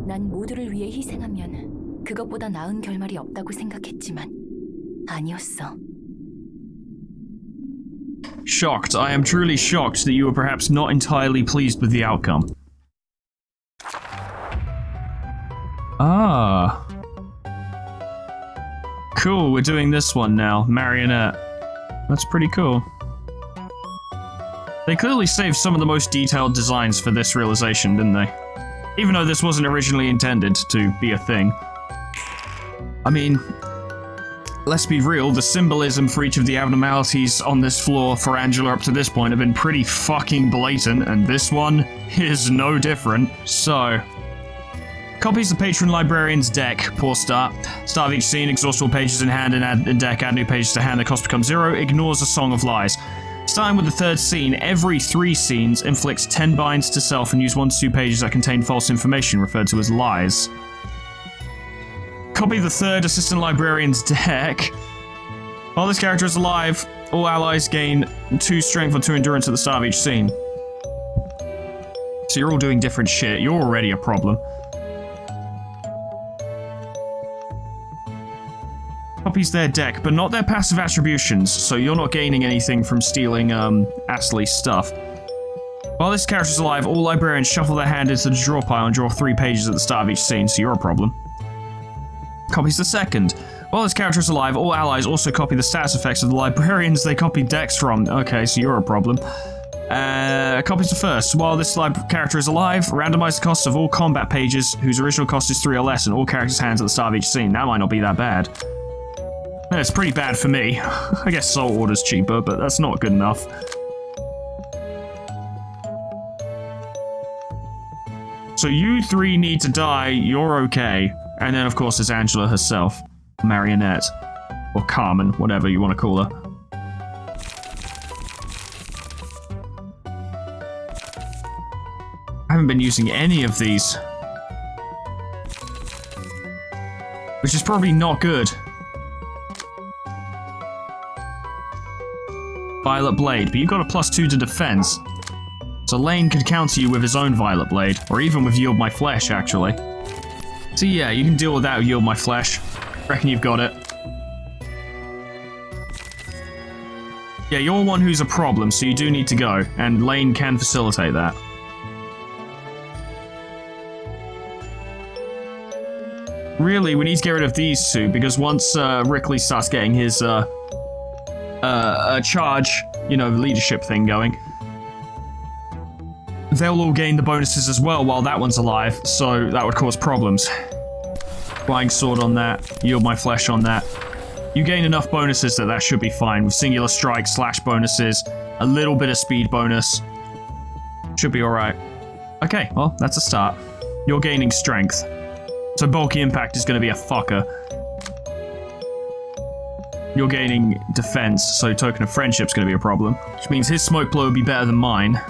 난 모두를 위해 희생하면 그것보다 나은 결말이 없다고 생각했지만 아니었어. Shocked. I am truly shocked that you were perhaps not entirely pleased with the outcome. Ah. Cool, we're doing this one now. Marionette. That's pretty cool. They clearly saved some of the most detailed designs for this realization, didn't they? Even though this wasn't originally intended to be a thing. I mean, let's be real, the symbolism for each of the abnormalities on this floor for Angela up to this point have been pretty fucking blatant, and this one is no different. So, copies the patron librarian's deck, poor start. Start of each scene, exhaust all pages in hand and add a deck, add new pages to hand, the cost becomes 0, ignores a song of lies. Starting with the third scene, every 3 scenes inflicts 10 binds to self and use 1 to 2 pages that contain false information, referred to as lies. Copy the third assistant librarian's deck. While this character is alive, all allies gain 2 strength or 2 endurance at the start of each scene. So you're all doing different shit. You're already a problem. Copies their deck, but not their passive attributions, so you're not gaining anything from stealing, Astley's stuff. While this character is alive, all librarians shuffle their hand into the draw pile and draw 3 pages at the start of each scene, so you're a problem. Copies the second. While this character is alive, all allies also copy the status effects of the librarians they copied decks from. Okay, so you're a problem. Copies the first. While this character is alive, randomize the costs of all combat pages whose original cost is 3 or less in all characters' hands at the start of each scene. That might not be that bad. It's pretty bad for me. I guess Soul Order's cheaper, but that's not good enough. So you 3 need to die, you're okay. And then, of course, there's Angela herself. Marionette. Or Carmen, whatever you want to call her. I haven't been using any of these. Which is probably not good. Violet Blade, but you've got a +2 to defense. So Lane could counter you with his own Violet Blade, or even with Yield My Flesh, actually. So yeah, you can deal with that with Yield My Flesh. Reckon you've got it. Yeah, you're one who's a problem, so you do need to go, and Lane can facilitate that. Really, we need to get rid of these 2, because once Rickley starts getting his charge, you know, leadership thing going, they'll all gain the bonuses as well while that one's alive, so that would cause problems. Flying Sword on that, Yield My Flesh on that. You gain enough bonuses that should be fine, with Singular Strike, Slash bonuses, a little bit of speed bonus. Should be alright. Okay, well, that's a start. You're gaining strength. So Bulky Impact is going to be a fucker. You're gaining defense, so Token of Friendship's going to be a problem. Which means his Smoke Blow would be better than mine.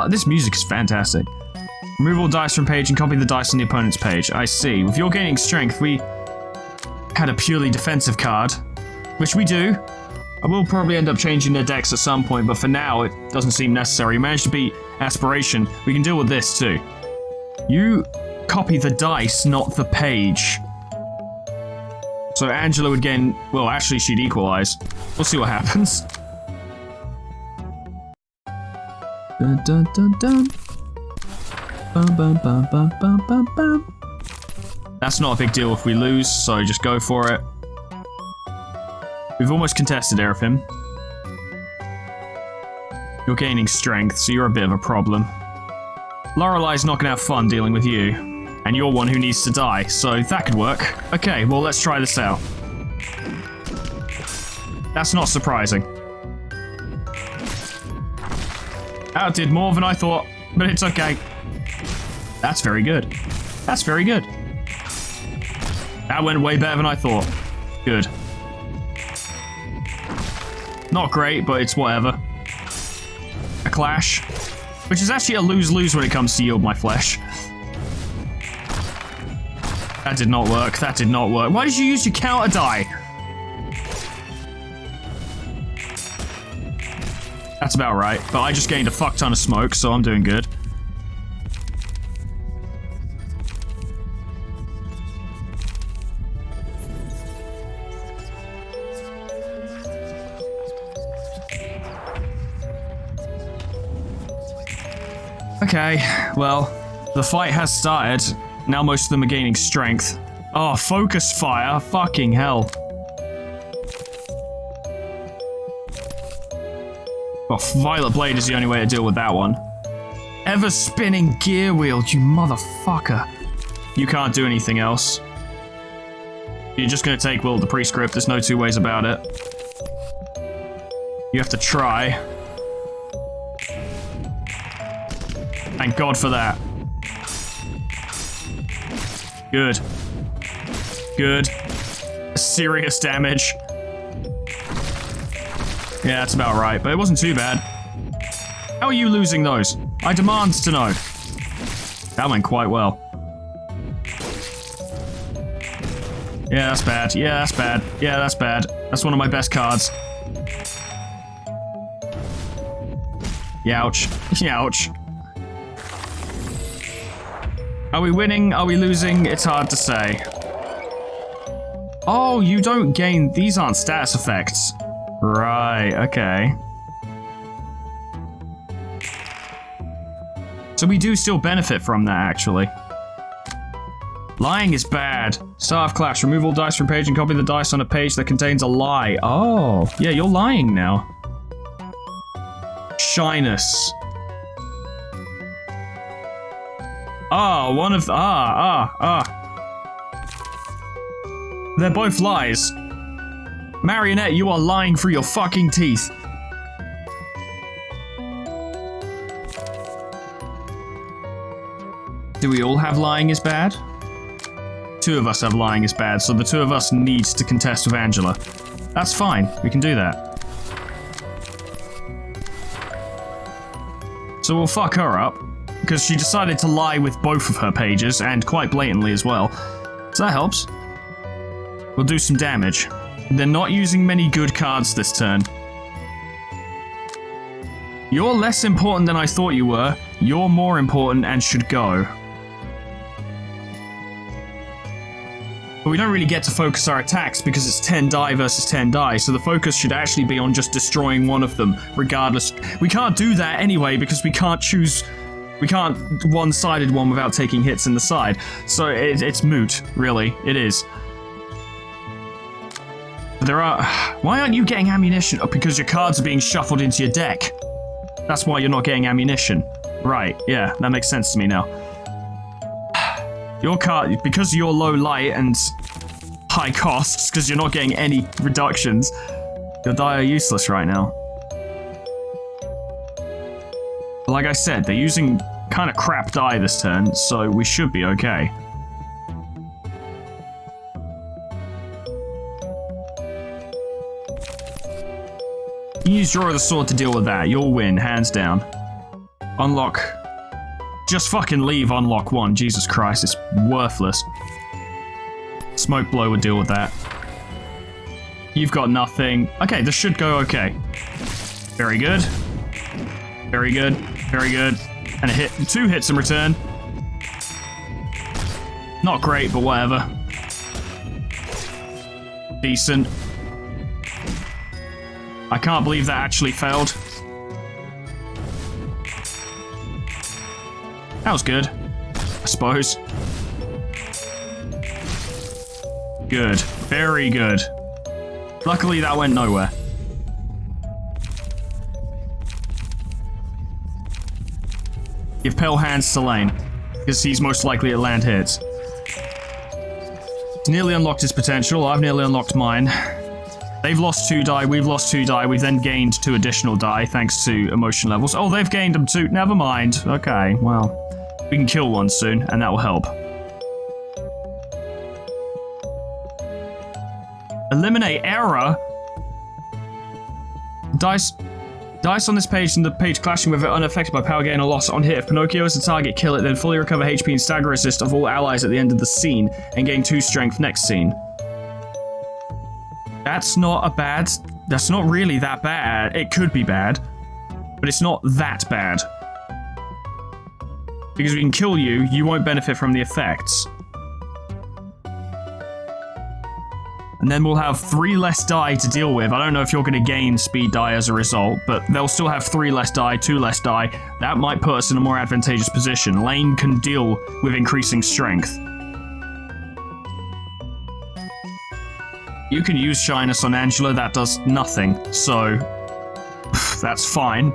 This music is fantastic. Remove all dice from page and copy the dice on the opponent's page. I see. With your gaining strength, we had a purely defensive card, which we do. I will probably end up changing their decks at some point, but for now, it doesn't seem necessary. You managed to beat Aspiration. We can deal with this, too. You copy the dice, not the page. So Angela would gain... Well, actually, she'd equalize. We'll see what happens. Dun dun dun dun. Bum bum bum bum bum bum bum. That's not a big deal if we lose, so just go for it. We've almost contested Erafim. You're gaining strength, so you're a bit of a problem. Lorelei's not gonna have fun dealing with you. And you're one who needs to die, so that could work. Okay, well, let's try this out. That's not surprising. That did more than I thought, but it's okay. That's very good. That's very good. That went way better than I thought. Good. Not great, but it's whatever. A clash. Which is actually a lose-lose when it comes to Yield My Flesh. That did not work. That did not work. Why did you use your counter die? That's about right. But I just gained a fuck ton of smoke, so I'm doing good. Okay, well, the fight has started. Now most of them are gaining strength. Oh, focus fire. Fucking hell. Oh, Violet Blade is the only way to deal with that one. Ever spinning gear wheel, you motherfucker. You can't do anything else. You're just gonna take Will of the Prescript. There's no two ways about it. You have to try. Thank God for that. Good. Good. Serious damage. Yeah, that's about right, but it wasn't too bad. How are you losing those? I demand to know. That went quite well. Yeah, that's bad. Yeah, that's bad. Yeah, that's bad. That's one of my best cards. Youch. Youch. Are we winning? Are we losing? It's hard to say. Oh, you don't gain... These aren't status effects. Right, okay. So we do still benefit from that, actually. Lying is bad. Start of clash. Remove all dice from page and copy the dice on a page that contains a lie. Oh, yeah, you're lying now. Shyness. Ah, one of... They're both lies. Marionette, you are lying through your fucking teeth. Do we all have lying is bad? Two of us have lying is bad, so the two of us needs to contest with Angela. That's fine, we can do that. So we'll fuck her up, because she decided to lie with both of her pages, and quite blatantly as well. So that helps. We'll do some damage. They're not using many good cards this turn. You're less important than I thought you were. You're more important and should go. But we don't really get to focus our attacks because it's 10 die versus 10 die, so the focus should actually be on just destroying one of them, regardless. We can't do that anyway because we can't choose... We can't one-sided one without taking hits in the side. So it's moot, really. It is. There are... Why aren't you getting ammunition? Oh, because your cards are being shuffled into your deck. That's why you're not getting ammunition. Right, yeah, that makes sense to me now. Your card... Because you're low light and high costs, because you're not getting any reductions, your die are useless right now. But like I said, they're using kind of crap die this turn, so we should be okay. You use Draw of the Sword to deal with that. You'll win, hands down. Unlock. Just fucking leave unlock 1. Jesus Christ, it's worthless. Smoke Blow would deal with that. You've got nothing. Okay, this should go okay. Very good. Very good. Very good. And a hit. 2 hits in return. Not great, but whatever. Decent. I can't believe that actually failed. That was good, I suppose. Good. Very good. Luckily, that went nowhere. Give Pale Hands to Lane, because he's most likely to land hits. He's nearly unlocked his potential. I've nearly unlocked mine. They've lost 2 die, we've lost 2 die, we've then gained 2 additional die thanks to emotion levels. Oh, they've gained them too. Never mind. Okay, well, we can kill one soon, and that will help. Eliminate error? Dice Dice on this page and the page clashing with it unaffected by power gain or loss. On hit, if Pinocchio is the target, kill it, then fully recover HP and stagger resist of all allies at the end of the scene, and gain 2 strength next scene. That's not really that bad. It could be bad, but it's not that bad. Because we can kill you, you won't benefit from the effects. And then we'll have 3 less die to deal with. I don't know if you're going to gain speed die as a result, but they'll still have 3 less die, 2 less die. That might put us in a more advantageous position. Lane can deal with increasing strength. You can use Shyness on Angela, that does nothing, so that's fine.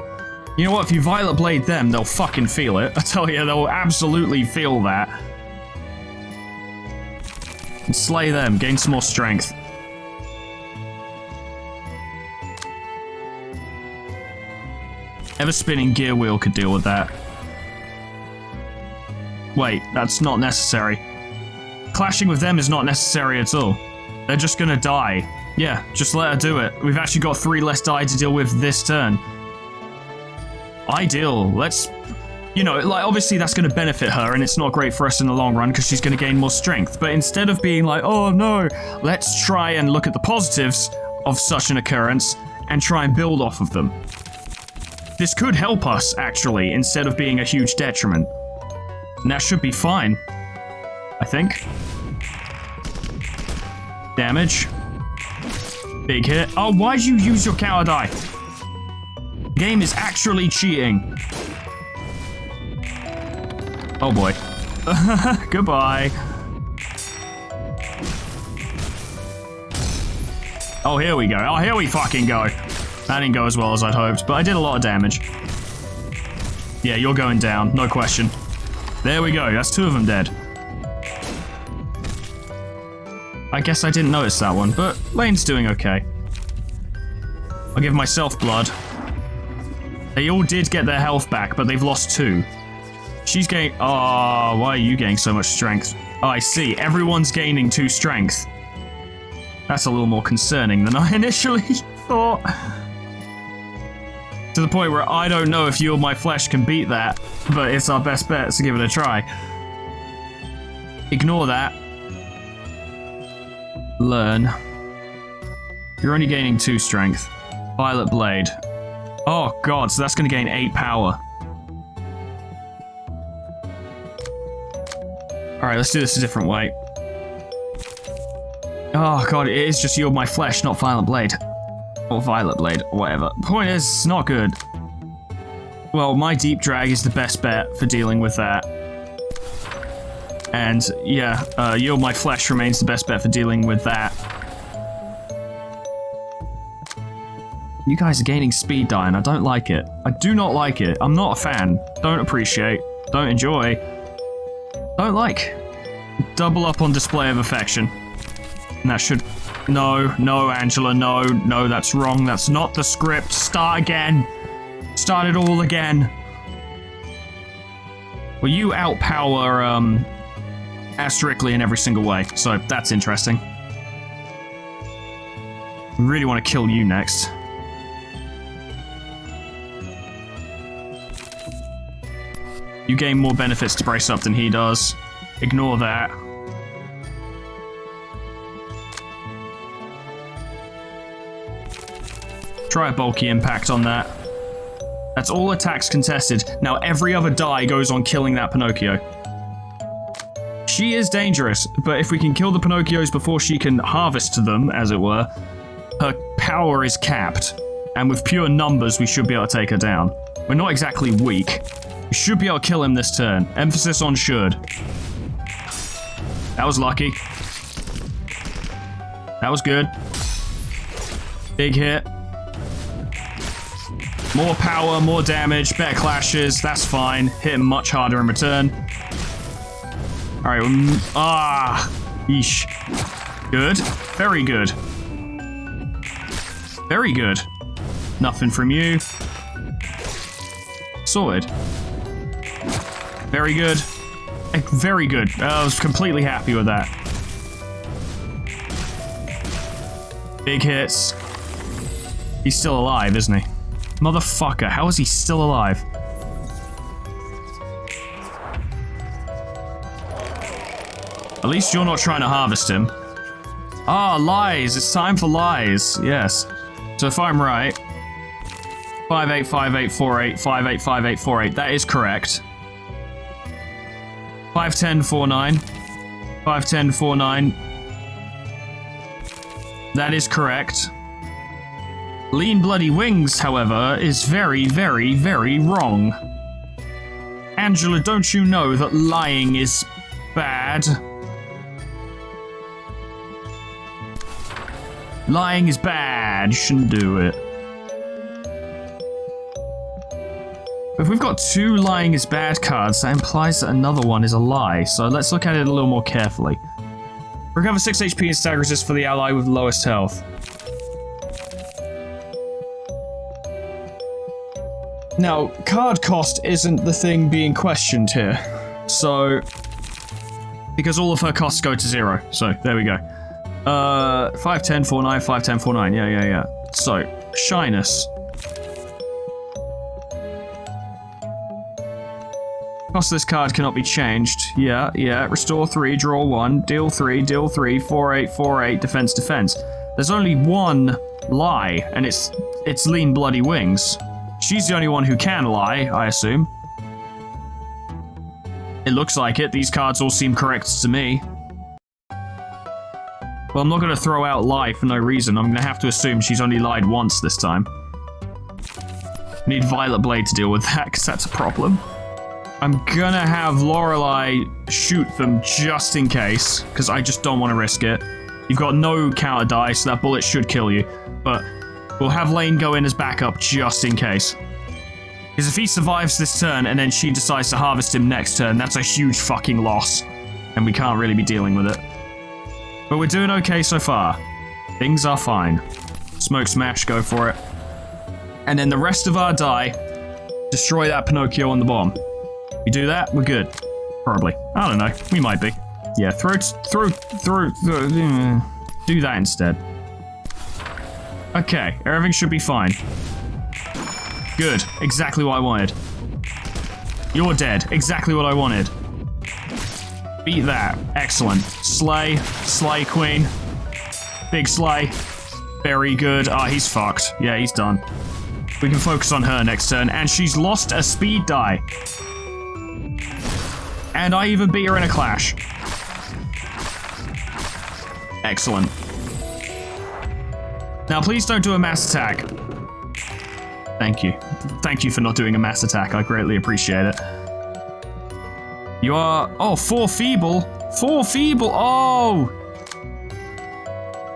You know what, if you Violet Blade them, they'll fucking feel it. I tell you, they'll absolutely feel that. And slay them, gain some more strength. Ever spinning gear wheel could deal with that. Wait, that's not necessary. Clashing with them is not necessary at all. They're just gonna die. Yeah, just let her do it. We've actually got 3 less die to deal with this turn. Ideal. Let's... You know, like, obviously that's going to benefit her, and it's not great for us in the long run because she's going to gain more strength. But instead of being like, oh no, let's try and look at the positives of such an occurrence and try and build off of them. This could help us, actually, instead of being a huge detriment. And that should be fine. I think. Damage. Big hit. Oh, why'd you use your counter die? Game is actually cheating. Oh boy. Goodbye. Oh, here we go. Oh, here we fucking go. That didn't go as well as I'd hoped, but I did a lot of damage. Yeah, you're going down, no question. There we go, that's 2 of them dead. I guess I didn't notice that one, but Lane's doing okay. I'll give myself blood. They all did get their health back, but they've lost 2. She's gaining... Oh, why are you gaining so much strength? Oh, I see. Everyone's gaining 2 strength. That's a little more concerning than I initially thought. To the point where I don't know if you or my flesh can beat that, but it's our best bet, so give it a try. Ignore that. Learn. You're only gaining 2 strength. Violet Blade. Oh god, so that's going to gain 8 power. Alright, let's do this a different way. Oh god, it is just Yield My Flesh, not Violet Blade. Or Violet Blade, or whatever. Point is, it's not good. Well, my Deep Drag is the best bet for dealing with that. And, yeah, Yield My Flesh remains the best bet for dealing with that. You guys are gaining speed die, and I don't like it. I do not like it. I'm not a fan. Don't appreciate. Don't enjoy. Don't like. Double up on display of affection. And that should... No, no, Angela, no, no, that's wrong. That's not the script. Start again. Start it all again. Well, you outpower, Asterically in every single way, so that's interesting. I really want to kill you next. You gain more benefits to brace up than he does. Ignore that. Try a bulky impact on that. That's all attacks contested. Now every other die goes on killing that Pinocchio. She is dangerous, but if we can kill the Pinocchios before she can harvest them, as it were, her power is capped. And with pure numbers, we should be able to take her down. We're not exactly weak. We should be able to kill him this turn. Emphasis on should. That was lucky. That was good. Big hit. More power, more damage, better clashes. That's fine. Hit him much harder in return. Alright, yeesh. Good. Very good. Very good. Nothing from you. Sorted. Very good. Very good. I was completely happy with that. Big hits. He's still alive, isn't he? Motherfucker, how is he still alive? At least you're not trying to harvest him. Ah, lies. It's time for lies. Yes. So if I'm right, 585848, 585848. That is correct. 51049. 51049. That is correct. Lean Bloody Wings, however, is very, very, very wrong. Angela, don't you know that lying is bad? Lying is bad. You shouldn't do it. If we've got 2 lying is bad cards, that implies that another one is a lie. So let's look at it a little more carefully. Recover 6 HP and stagger resist for the ally with lowest health. Now, card cost isn't the thing being questioned here. So, because all of her costs go to 0. So, there we go. 51049, 51049. Yeah. So, shyness. Cost of this card cannot be changed. Yeah. Restore 3, draw 1, deal 3, 4848, defense. There's only one lie, and it's Lean Bloody Wings. She's the only one who can lie, I assume. It looks like it. These cards all seem correct to me. Well, I'm not going to throw out lie for no reason. I'm going to have to assume she's only lied once this time. Need Violet Blade to deal with that, because that's a problem. I'm going to have Lorelei shoot them just in case, because I just don't want to risk it. You've got no counter die, so that bullet should kill you. But we'll have Lane go in as backup just in case. Because if he survives this turn and then she decides to harvest him next turn, that's a huge fucking loss. And we can't really be dealing with it. But we're doing okay so far. Things are fine. Smoke Smash, go for it. And then the rest of our die, destroy that Pinocchio on the bomb. We do that, we're good. Probably. I don't know. We might be. Yeah, do that instead. Okay, everything should be fine. Good. Exactly what I wanted. You're dead. Exactly what I wanted. Beat that. Excellent. Slay. Slay Queen. Big Slay. Very good. Ah, he's fucked. Yeah, he's done. We can focus on her next turn. And she's lost a speed die. And I even beat her in a clash. Excellent. Now, please don't do a mass attack. Thank you. Thank you for not doing a mass attack. I greatly appreciate it. You are... Oh, 4 feeble. 4 feeble. Oh!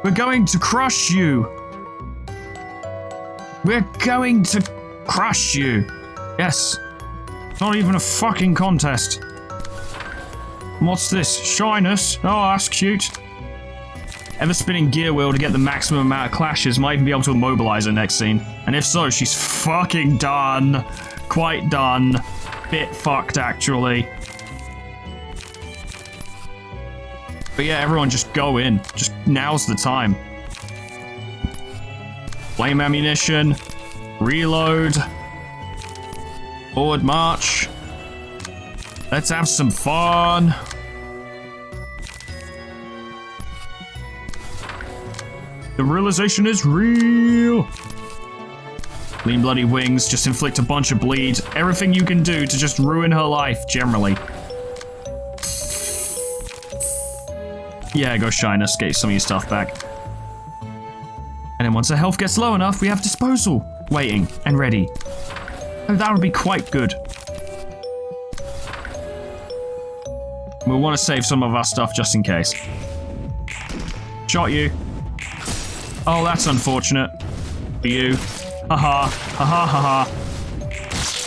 We're going to crush you. We're going to crush you. Yes. Not even a fucking contest. What's this? Shyness? Oh, that's cute. Ever spinning gear wheel to get the maximum amount of clashes, might even be able to immobilize her next scene. And if so, she's fucking done. Quite done. Bit fucked, actually. But yeah, everyone just go in. Just now's the time. Flame ammunition. Reload. Forward march. Let's have some fun. The realization is real. Lean Bloody Wings, just inflict a bunch of bleed. Everything you can do to just ruin her life, generally. Yeah, go Shyness, get some of your stuff back. And then once her health gets low enough, we have Disposal. Waiting and ready. Oh, that would be quite good. We'll want to save some of our stuff just in case. Shot you. Oh, that's unfortunate. For you. Haha. Haha, haha.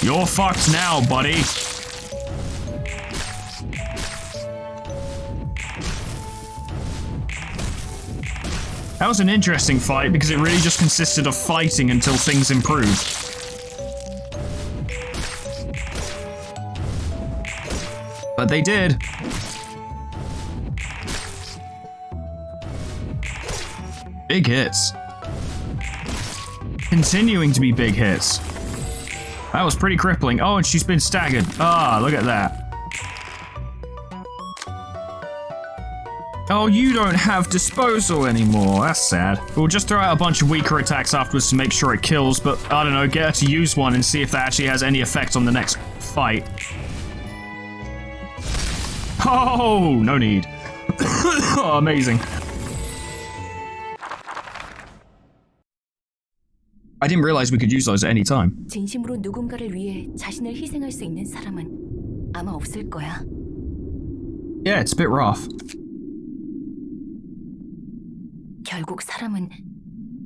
You're fucked now, buddy. That was an interesting fight because it really just consisted of fighting until things improved. But they did. Big hits. Continuing to be big hits. That was pretty crippling. Oh, and she's been staggered. Ah, look at that. Oh, you don't have disposal anymore. That's sad. We'll just throw out a bunch of weaker attacks afterwards to make sure it kills, but I don't know, get her to use one and see if that actually has any effect on the next fight. Oh, no need. Oh, amazing. I didn't realize we could use those at any time. 진심으로 누군가를 위해 자신을 희생할 수 있는 사람은 아마 없을 거야. Yeah, it's a bit rough. 결국 사람은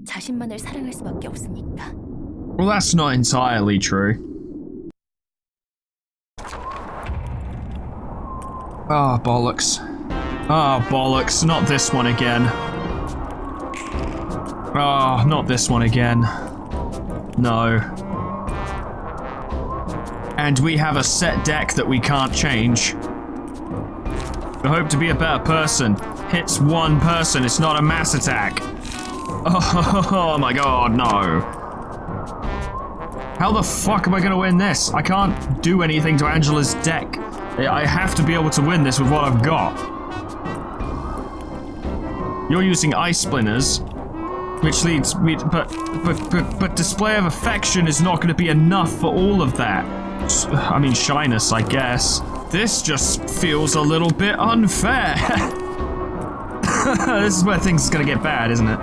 자신만을 사랑할 수밖에 없으니까. Well, that's not entirely true. Ah, bollocks. Ah, bollocks. Not this one again. Ah, not this one again. No. And we have a set deck that we can't change. I hope to be a better person. Hits one person, it's not a mass attack. Oh my god, no. How the fuck am I gonna win this? I can't do anything to Angela's deck. I have to be able to win this with what I've got. You're using ice splinters, which leads me to, but display of affection is not gonna be enough for all of that. I mean, shyness, I guess. This just feels a little bit unfair. This is where things are gonna get bad, isn't it?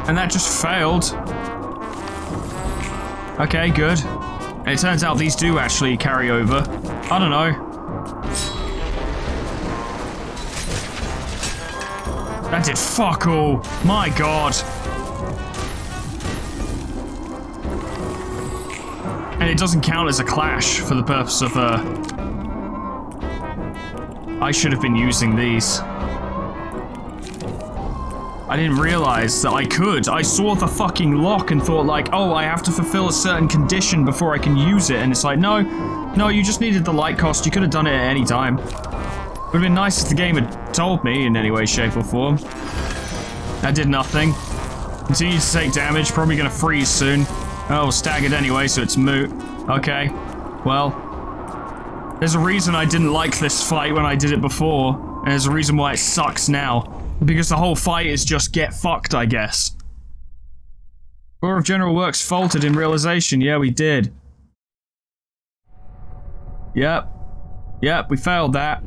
And that just failed. Okay, good. And it turns out these do actually carry over. I don't know. That did fuck all. My god. And it doesn't count as a clash for the purpose of, I should have been using these. I didn't realize that I could. I saw the fucking lock and thought like, oh, I have to fulfill a certain condition before I can use it. And it's like, no, you just needed the light cost. You could have done it at any time. Would have been nice if the game had told me in any way, shape, or form. That did nothing. Continue to take damage, probably gonna freeze soon. Oh, staggered anyway, so it's moot. Okay, well, there's a reason I didn't like this fight when I did it before, and there's a reason why it sucks now. Because the whole fight is just get fucked, I guess. Floor of General Works faltered in realization. Yeah, we did. Yep, we failed that.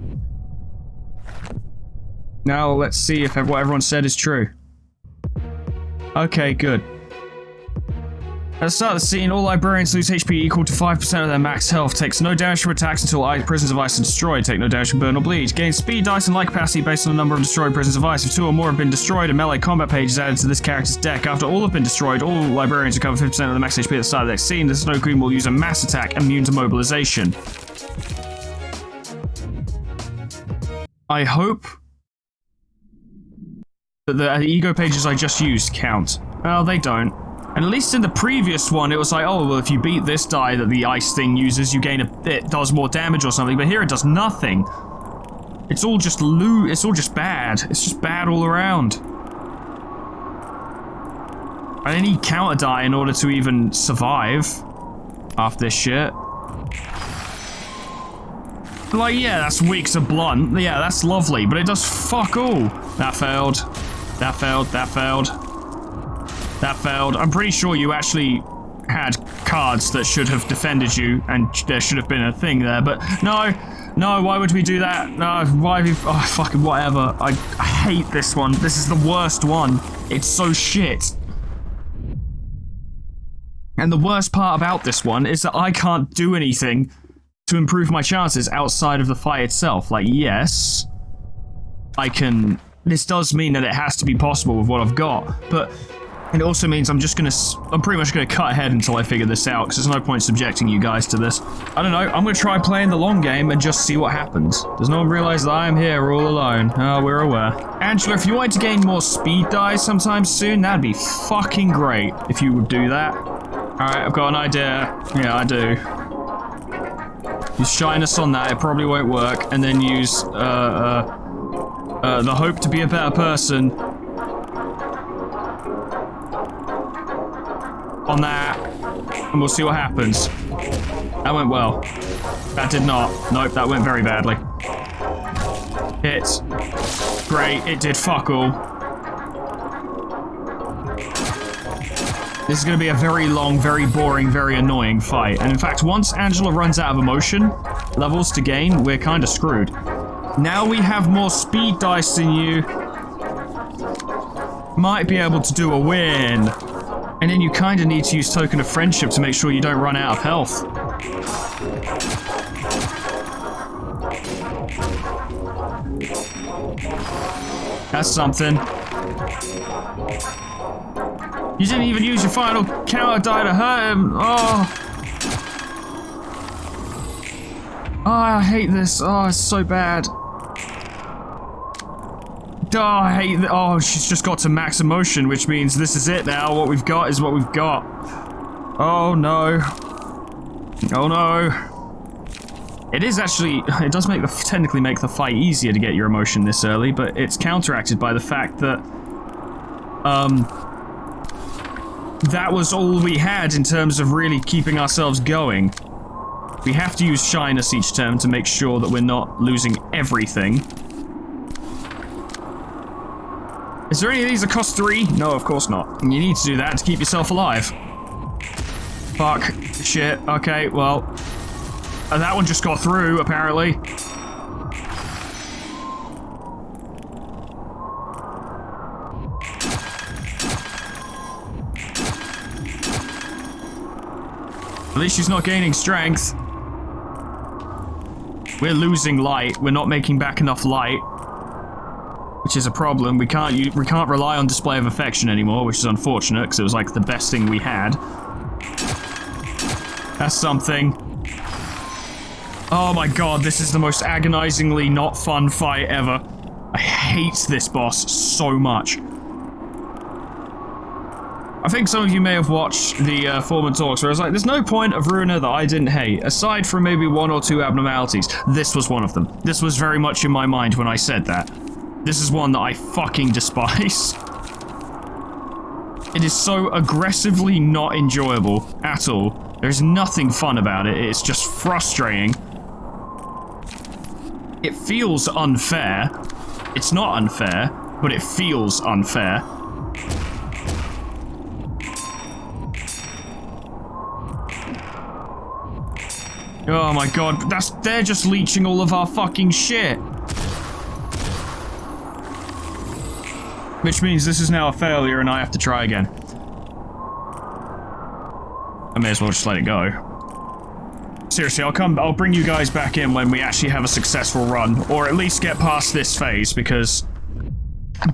Now let's see if what everyone said is true. Okay, good. At the start of the scene, all librarians lose HP equal to 5% of their max health. Takes no damage from attacks until prisons of ice are destroyed. Take no damage from burn or bleed. Gain speed, dice, and light capacity based on the number of destroyed prisons of ice. If 2 or more have been destroyed, a melee combat page is added to this character's deck. After all have been destroyed, all librarians recover 50% of the max HP at the start of the next scene. The Snow Queen will use a mass attack immune to mobilization. I hope that the ego pages I just used count. Well, they don't. And at least in the previous one, it was like, oh, well, if you beat this die that the ice thing uses, you gain it does more damage or something, but here it does nothing. It's all just it's all just bad. It's just bad all around. I need counter die in order to even survive after this shit. Like, yeah, that's weak to blunt. Yeah, that's lovely, but it does fuck all. That failed. That failed. That failed. That failed. I'm pretty sure you actually had cards that should have defended you, and there should have been a thing there, but no, why would we do that? No, why we, oh, fucking whatever. I hate this one. This is the worst one. It's so shit. And the worst part about this one is that I can't do anything to improve my chances outside of the fight itself. Like, yes, I can, this does mean that it has to be possible with what I've got, but it also means I'm pretty much gonna cut ahead until I figure this out, because there's no point subjecting you guys to this. I don't know, I'm gonna try playing the long game and just see what happens. Does no one realize that I am here all alone? Oh, we're aware. Angela, if you wanted to gain more speed dice sometime soon, that'd be fucking great if you would do that. Alright, I've got an idea. Yeah, I do. Use shyness on that, it probably won't work, and then use, the hope to be a better person. On that, and we'll see what happens. That went well. That did not. Nope, that went very badly. Hit. Great, it did fuck all. This is going to be a very long, very boring, very annoying fight. And in fact, once Angela runs out of emotion levels to gain, we're kind of screwed. Now we have more speed dice than you. Might be able to do a win. And then you kind of need to use Token of Friendship to make sure you don't run out of health. That's something. You didn't even use your final counter die to hurt him. Oh. Oh, I hate this. Oh, it's so bad. Oh, I hate that. Oh, she's just got to max emotion, which means this is it now. What we've got is what we've got. Oh, no. Oh, no. It is actually, it does technically make the fight easier to get your emotion this early, but it's counteracted by the fact that, that was all we had in terms of really keeping ourselves going. We have to use shyness each turn to make sure that we're not losing everything. Is there any of these that cost 3? No, of course not. You need to do that to keep yourself alive. Fuck. Shit. Okay, well. That one just got through, apparently. At least she's not gaining strength. We're losing light. We're not making back enough light. Which is a problem. We can't rely on Display of Affection anymore, which is unfortunate, because it was like the best thing we had. That's something. Oh my god, this is the most agonizingly not fun fight ever. I hate this boss so much. I think some of you may have watched the Foreman talks where I was like, there's no point of Ruina that I didn't hate, aside from maybe 1 or 2 abnormalities. This was one of them. This was very much in my mind when I said that. This is one that I fucking despise. It is so aggressively not enjoyable at all. There's nothing fun about it. It's just frustrating. It feels unfair. It's not unfair, but it feels unfair. Oh my god, they're just leeching all of our fucking shit. Which means this is now a failure and I have to try again. I may as well just let it go. Seriously, I'll bring you guys back in when we actually have a successful run, or at least get past this phase, because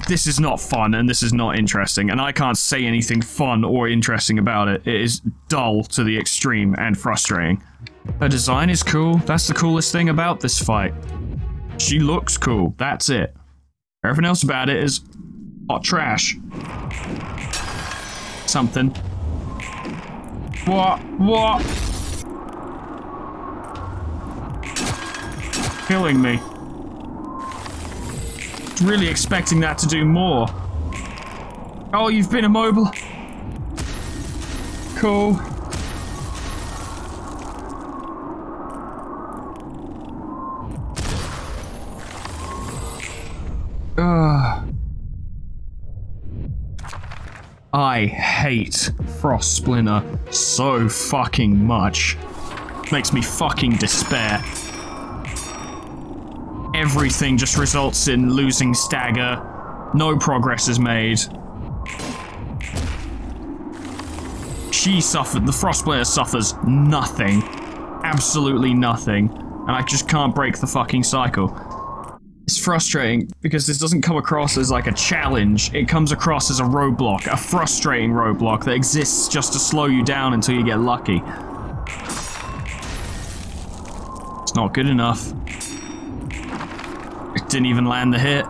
this is not fun and this is not interesting, and I can't say anything fun or interesting about it. It is dull to the extreme and frustrating. Her design is cool. That's the coolest thing about this fight. She looks cool. That's it. Everything else about it is hot trash. Something. What? Killing me. Really expecting that to do more. Oh, you've been immobile. Cool. I hate Frost Splinter so fucking much. Makes me fucking despair. Everything just results in losing stagger. No progress is made. She suffered, the Frost Splinter suffers nothing. Absolutely nothing. And I just can't break the fucking cycle. It's frustrating because this doesn't come across as like a challenge. It comes across as a roadblock, a frustrating roadblock that exists just to slow you down until you get lucky. It's not good enough. It didn't even land the hit.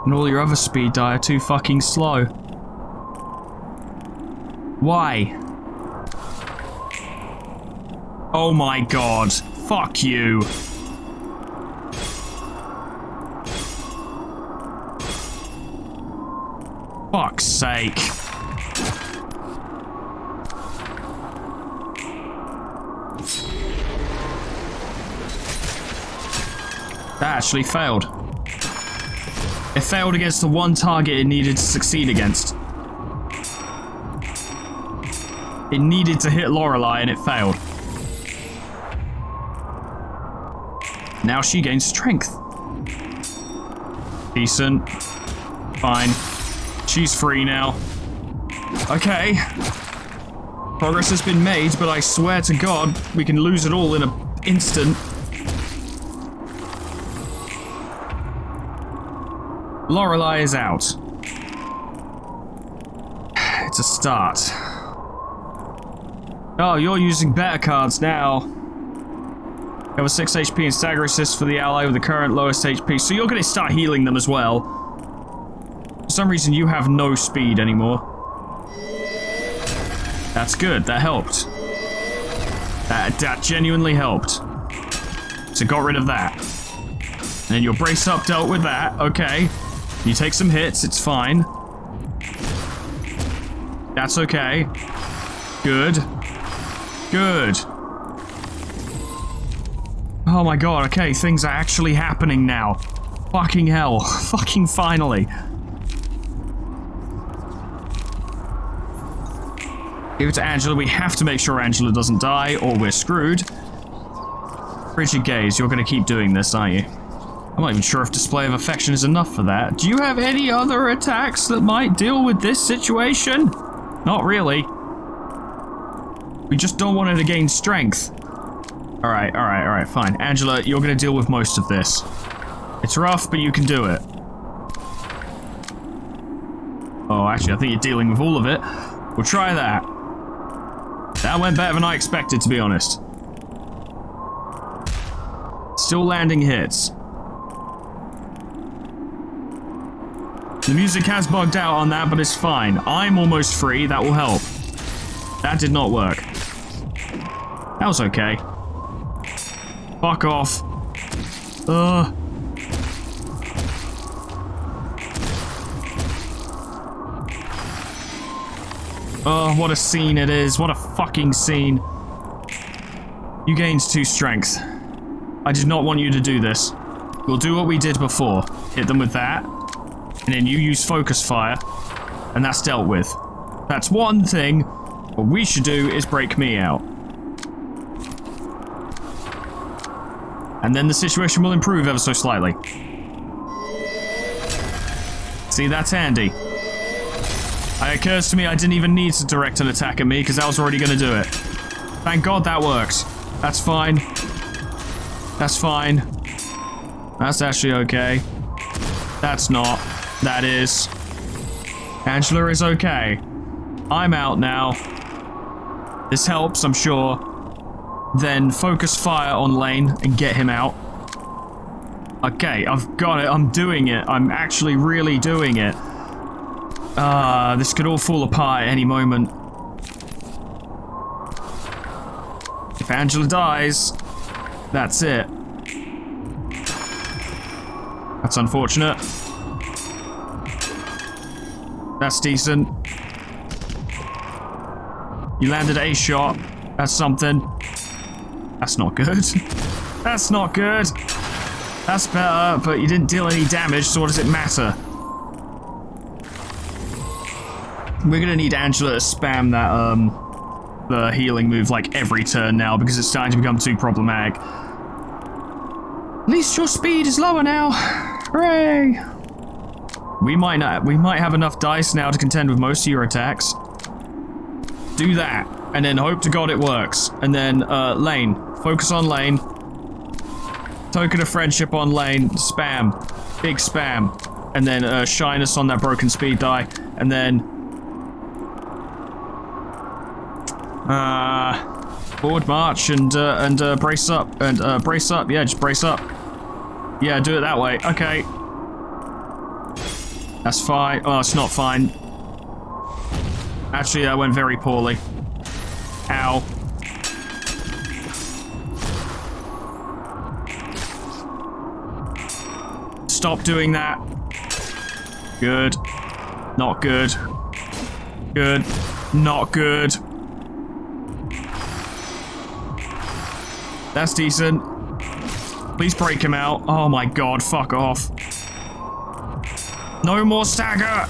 And all your other speed die are too fucking slow. Why? Oh my god. Fuck you. Fuck's sake. That actually failed. It failed against the one target it needed to succeed against. It needed to hit Lorelei and it failed. Now she gains strength. Decent. Fine. She's free now. Okay. Progress has been made, but I swear to God, we can lose it all in an instant. Lorelei is out. It's a start. Oh, you're using better cards now. You have a 6 HP and stagger assist for the ally with the current lowest HP, so you're going to start healing them as well. For some reason, you have no speed anymore. That's good, that helped. That genuinely helped. So got rid of that. And then your brace up dealt with that, okay. You take some hits, it's fine. That's okay. Good. Good. Oh my god, okay, things are actually happening now. Fucking hell. Fucking finally. Give it to Angela. We have to make sure Angela doesn't die or we're screwed. Frigid Gaze, you're gonna keep doing this, aren't you? I'm not even sure if Display of Affection is enough for that. Do you have any other attacks that might deal with this situation? Not really. We just don't want her to gain strength. Alright, fine. Angela, you're gonna deal with most of this. It's rough, but you can do it. Oh, actually, I think you're dealing with all of it. We'll try that. That went better than I expected, to be honest. Still landing hits. The music has bugged out on that, but it's fine. I'm almost free. That will help. That did not work. That was okay. Fuck off. Oh, what a scene it is. What a fucking scene. You gained 2 strength. I did not want you to do this. We'll do what we did before. Hit them with that. And then you use focus fire. And that's dealt with. That's one thing. What we should do is break me out. And then the situation will improve ever so slightly. See, that's handy. It occurs to me I didn't even need to direct an attack at me because I was already going to do it. Thank God that works. That's fine. That's fine. That's actually okay. That's not. That is. Angela is okay. I'm out now. This helps, I'm sure. Then focus fire on Lane and get him out. Okay, I've got it. I'm doing it. I'm actually really doing it. This could all fall apart at any moment. If Angela dies, that's it. That's unfortunate. That's decent. You landed a shot. That's something. That's not good. That's not good. That's better, but you didn't deal any damage, so what does it matter? We're gonna need Angela to spam that, the healing move like every turn now because it's starting to become too problematic. At least your speed is lower now. Hooray! We might have enough dice now to contend with most of your attacks. Do that, and then hope to God it works. And then, Lane. Focus on Lane. Token of friendship on Lane. Spam. Big spam. And then, shine us on that broken speed die. And then... forward march and brace up. And, brace up. Yeah, just brace up. Yeah, do it that way. Okay. That's fine. Oh, it's not fine. Actually, that went very poorly. Ow. Stop doing that. Good. Not good. Good. Not good. That's decent. Please break him out. Oh my god, fuck off. No more stagger!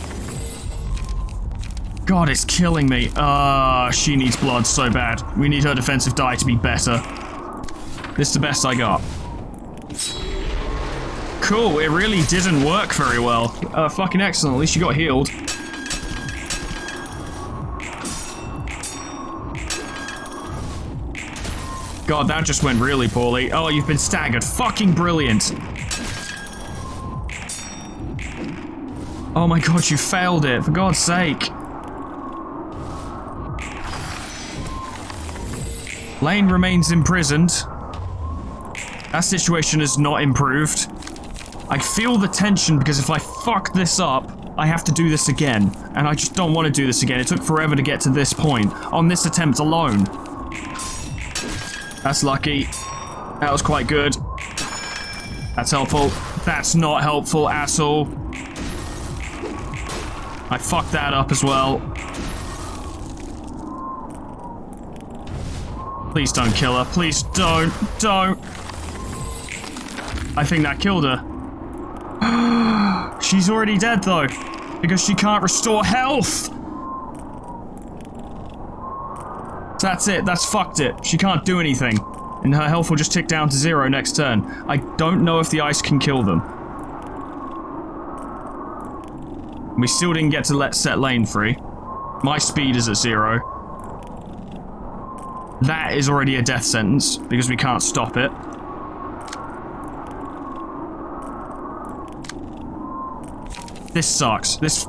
God, it's killing me. She needs blood so bad. We need her defensive die to be better. This is the best I got. Cool, it really didn't work very well. Fucking excellent, at least you got healed. God, that just went really poorly. Oh, you've been staggered. Fucking brilliant. Oh my god, you failed it, for God's sake. Lane remains imprisoned. That situation is not improved. I feel the tension because if I fuck this up, I have to do this again. And I just don't want to do this again. It took forever to get to this point, on this attempt alone. That's lucky. That was quite good. That's helpful. That's not helpful at all. I fucked that up as well. Please don't kill her. Please don't. Don't. I think that killed her. She's already dead though, because she can't restore health. That's it. That's fucked it. She can't do anything. And her health will just tick down to 0 next turn. I don't know if the ice can kill them. We still didn't get to set Lane free. My speed is at 0. That is already a death sentence, because we can't stop it. This sucks. This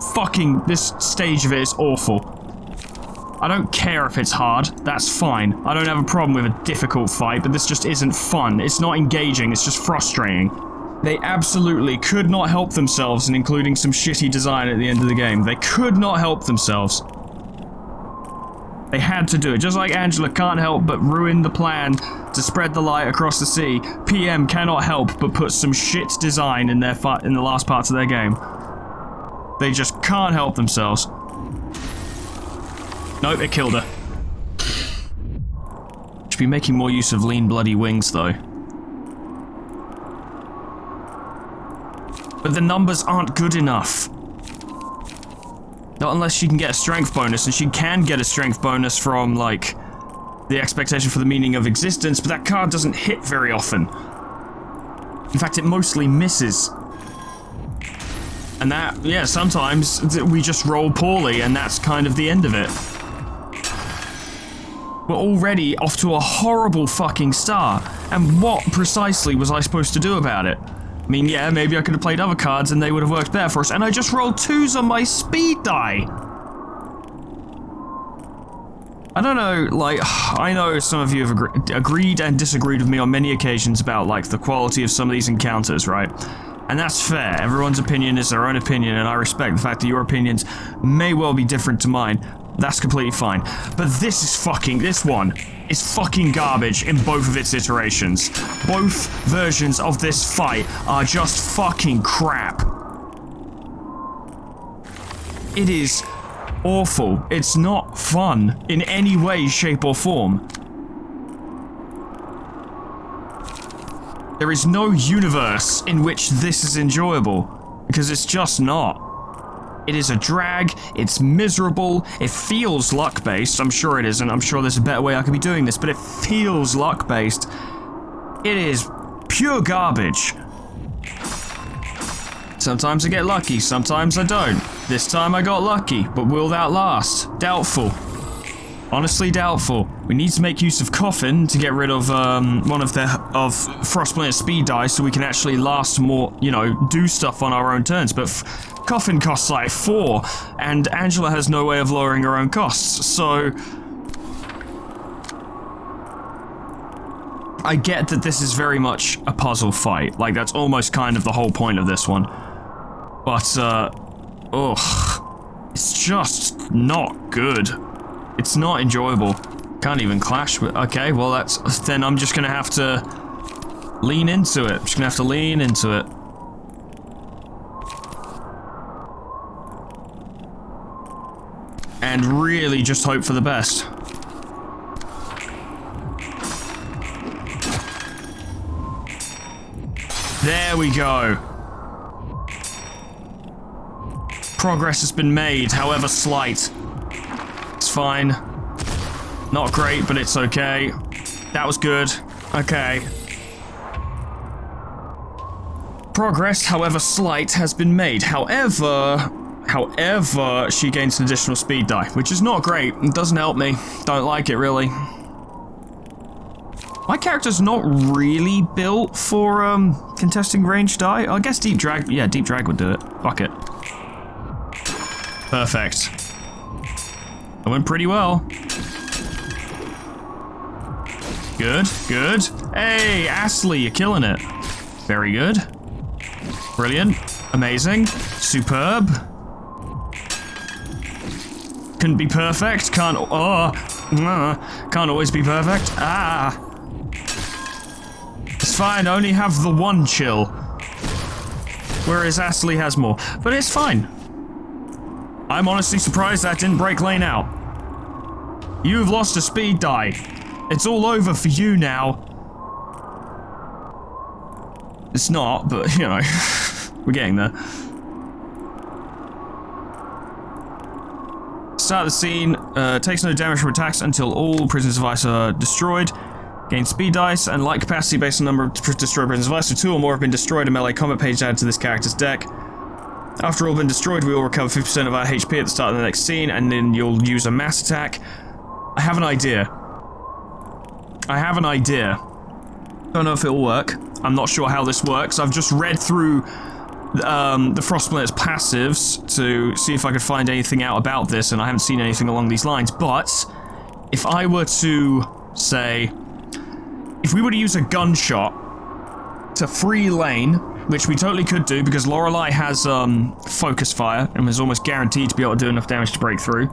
stage of it is awful. I don't care if it's hard, that's fine. I don't have a problem with a difficult fight, but this just isn't fun. It's not engaging, it's just frustrating. They absolutely could not help themselves in including some shitty design at the end of the game. They could not help themselves. They had to do it. Just like Angela can't help but ruin the plan to spread the light across the sea, PM cannot help but put some shit design in their in the last parts of their game. They just can't help themselves. Nope, it killed her. Should be making more use of lean bloody wings though. But the numbers aren't good enough. Not unless she can get a strength bonus, and she can get a strength bonus from, like, the expectation for the meaning of existence, but that card doesn't hit very often. In fact, it mostly misses. And that, yeah, sometimes we just roll poorly, and that's kind of the end of it. We're already off to a horrible fucking start, and what precisely was I supposed to do about it? I mean, yeah, maybe I could have played other cards and they would have worked better for us, and I just rolled 2s on my speed die! I don't know, like, I know some of you have agreed and disagreed with me on many occasions about, like, the quality of some of these encounters, right? And that's fair. Everyone's opinion is their own opinion, and I respect the fact that your opinions may well be different to mine. That's completely fine. But this one is fucking garbage in both of its iterations. Both versions of this fight are just fucking crap. It is awful. It's not fun in any way, shape, or form. There is no universe in which this is enjoyable, because it's just not. It is a drag, it's miserable, it feels luck-based. I'm sure it isn't, I'm sure there's a better way I could be doing this, but it feels luck-based. It is pure garbage. Sometimes I get lucky, sometimes I don't. This time I got lucky, but will that last? Doubtful. Honestly doubtful. We need to make use of Coffin to get rid of one of Frostblade's speed dice so we can actually last more, you know, do stuff on our own turns, but Coffin costs like 4, and Angela has no way of lowering her own costs, so I get that this is very much a puzzle fight, like that's almost kind of the whole point of this one, but it's just not good. It's not enjoyable. Can't even clash with... Okay, well then I'm just gonna have to lean into it. I'm just gonna have to lean into it. and really just hope for the best. There we go. Progress has been made, however slight. It's fine. Not great, but it's okay. That was good. Okay. Progress, however slight, has been made. However, she gains an additional speed die, which is not great. It doesn't help me. Don't like it, really. My character's not really built for, contesting ranged die. I guess Deep Drag, yeah, Deep Drag would do it. Fuck it. Perfect. That went pretty well. Good, good. Hey, Astley, you're killing it. Very good. Brilliant. Amazing. Superb. Couldn't be perfect. Can't always be perfect. Ah. It's fine, I only have the one chill. Whereas Astley has more. But it's fine. I'm honestly surprised that didn't break Lane out. You've lost a speed die. It's all over for you now. It's not, but, you know, we're getting there. Start the scene. Takes no damage from attacks until all prisoners of ice are destroyed. Gain speed dice and light capacity based on the number of destroyed prisoners of ice. So 2 or more have been destroyed. A melee combat page added to this character's deck. After all been destroyed, we will recover 50% of our HP at the start of the next scene, and then you'll use a mass attack. I have an idea. Don't know if it'll work. I'm not sure how this works. I've just read through the Frostblade's passives to see if I could find anything out about this, and I haven't seen anything along these lines. But if I were to say, if we were to use a gunshot to free Lane, which we totally could do because Lorelei has focus fire and was almost guaranteed to be able to do enough damage to break through.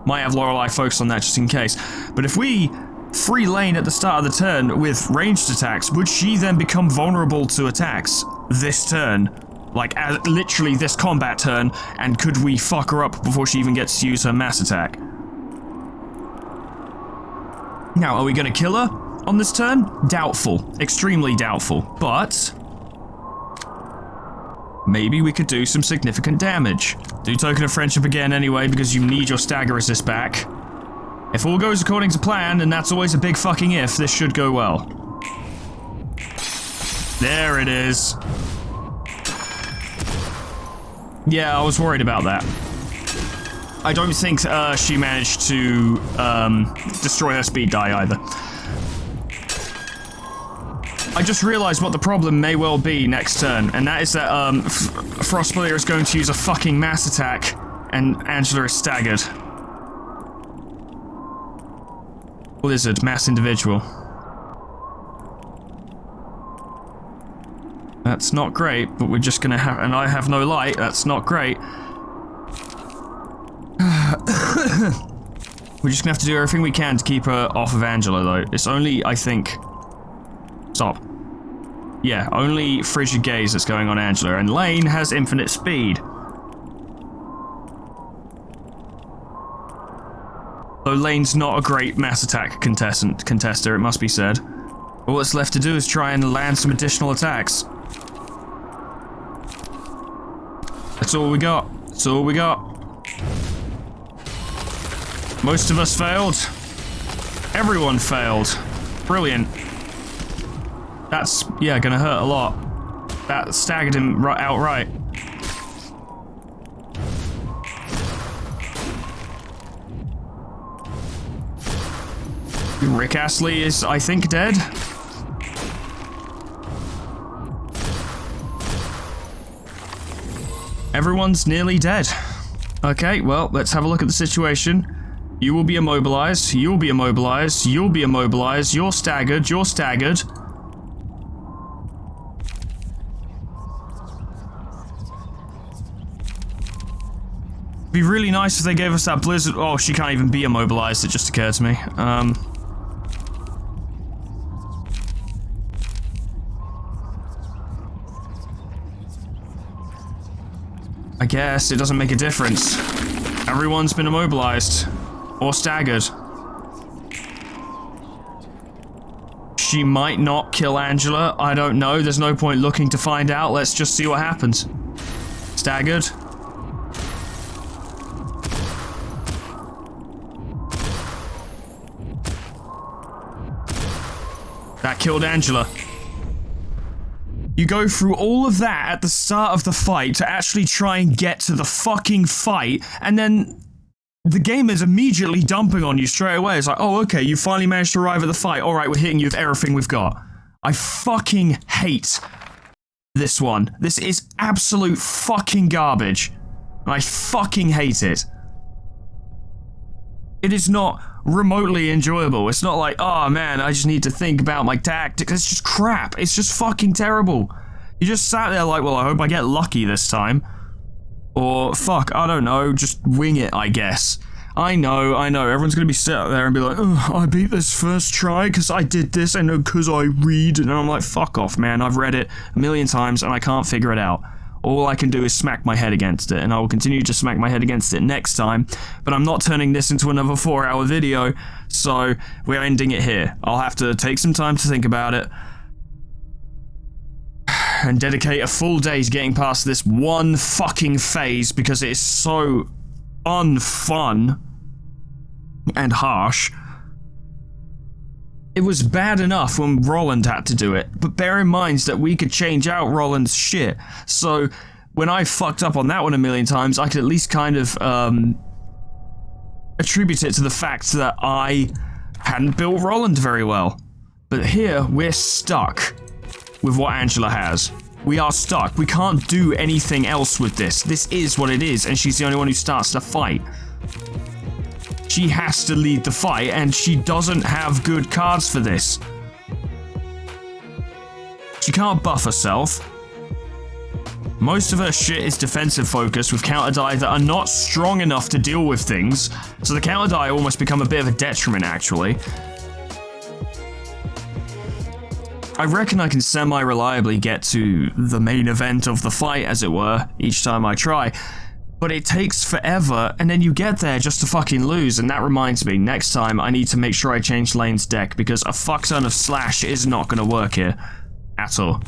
Might have Lorelei focus on that just in case. But if we free Lane at the start of the turn with ranged attacks, would she then become vulnerable to attacks this turn? Like, literally this combat turn, and could we fuck her up before she even gets to use her mass attack? Now, are we gonna kill her on this turn? Doubtful. Extremely doubtful. But maybe we could do some significant damage. Do Token of Friendship again anyway, because you need your stagger resist back. If all goes according to plan, and that's always a big fucking if, this should go well. There it is. Yeah, I was worried about that. I don't think she managed to destroy her speed die either. I just realized what the problem may well be next turn, and that is that Frostblader is going to use a fucking mass attack, and Angela is staggered. Blizzard, mass individual. That's not great, but we're just gonna have, and I have no light, that's not great. We're just gonna have to do everything we can to keep her off of Angela, though. It's only, I think... Stop. Yeah, only Frigid Gaze that's going on Angela, and Lane has infinite speed. Though Lane's not a great mass attack contester, it must be said. All that's left to do is try and land some additional attacks. That's all we got. That's all we got. Most of us failed. Everyone failed. Brilliant. That's, yeah, gonna hurt a lot. That staggered him right outright. Rick Astley is, I think, dead. Everyone's nearly dead. Okay, well, let's have a look at the situation. You will be immobilized, you'll be immobilized, you'll be immobilized, you're staggered, you're staggered. It'd be really nice if they gave us that blizzard. Oh, she can't even be immobilized, it just occurred to me. I guess it doesn't make a difference. Everyone's been immobilized. Or staggered. She might not kill Angela. I don't know. There's no point looking to find out. Let's just see what happens. Staggered. That killed Angela. You go through all of that at the start of the fight to actually try and get to the fucking fight, and then the game is immediately dumping on you straight away. It's like, oh, okay, you finally managed to arrive at the fight. All right, we're hitting you with everything we've got. I fucking hate this one. This is absolute fucking garbage. And I fucking hate it. It is not remotely enjoyable. It's not like, oh man, I just need to think about my tactics. It's just crap. It's just fucking terrible. You just sat there like, well, I hope I get lucky this time. Or, fuck, I don't know, just wing it, I guess. I know, everyone's gonna be sat there and be like, oh, I beat this first try because I did this and because I read. And I'm like, fuck off, man, I've read it a million times and I can't figure it out. All I can do is smack my head against it, and I will continue to smack my head against it next time, but I'm not turning this into another 4-hour video, so we're ending it here. I'll have to take some time to think about it, and dedicate a full day to getting past this one fucking phase because it is so unfun and harsh. It was bad enough when Roland had to do it, but bear in mind that we could change out Roland's shit. So when I fucked up on that one a million times, I could at least kind of attribute it to the fact that I hadn't built Roland very well. But here, we're stuck with what Angela has. We are stuck. We can't do anything else with this. This is what it is, and she's the only one who starts the fight. She has to lead the fight, and she doesn't have good cards for this. She can't buff herself. Most of her shit is defensive focused with counter die that are not strong enough to deal with things, so the counter die almost become a bit of a detriment, actually. I reckon I can semi-reliably get to the main event of the fight, as it were, each time I try. But it takes forever, and then you get there just to fucking lose, and that reminds me, next time I need to make sure I change Lane's deck, because a fuck ton of slash is not gonna work here. At all.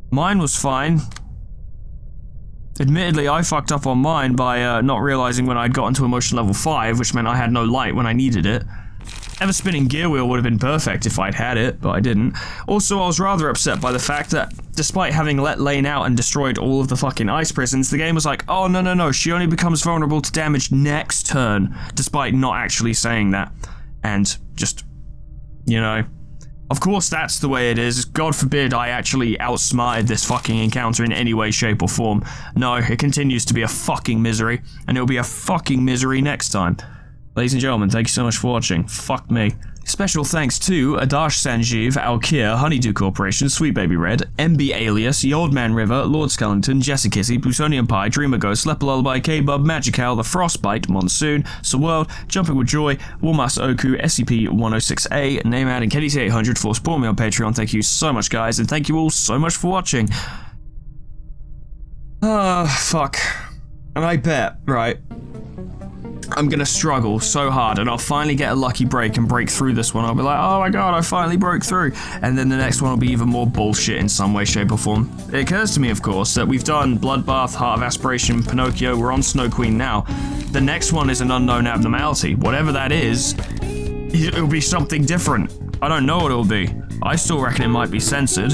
Mine was fine. Admittedly, I fucked up on mine by not realizing when I'd gotten to emotion level 5, which meant I had no light when I needed it. Ever spinning gear wheel would have been perfect if I'd had it, but I didn't. Also, I was rather upset by the fact that, despite having let Lane out and destroyed all of the fucking ice prisons, the game was like, oh no, she only becomes vulnerable to damage next turn, despite not actually saying that. And just, you know, of course that's the way it is. God forbid I actually outsmarted this fucking encounter in any way, shape, or form. No, it continues to be a fucking misery, and it'll be a fucking misery next time. Ladies and gentlemen, thank you so much for watching. Fuck me. Special thanks to Adarsh Sanjeev, Alkir, Honeydew Corporation, Sweet Baby Red, MB Alias, The Old Man River, Lord Skellington, Jessicissy, Plutonian Pie, Dreamer Ghost, Leper Lullaby, K-Bub, Magical, The Frostbite, Monsoon, Sir World, Jumping with Joy, Warmaster Oku, SCP-106A, Namead, and KDT800 for supporting me on Patreon. Thank you so much, guys, and thank you all so much for watching. Fuck. And I bet, right, I'm gonna struggle so hard, and I'll finally get a lucky break and break through this one. I'll be like, oh my god, I finally broke through. And then the next one will be even more bullshit in some way, shape, or form. It occurs to me, of course, that we've done Bloodbath, Heart of Aspiration, Pinocchio, we're on Snow Queen now. The next one is an unknown abnormality. Whatever that is, it'll be something different. I don't know what it'll be. I still reckon it might be censored.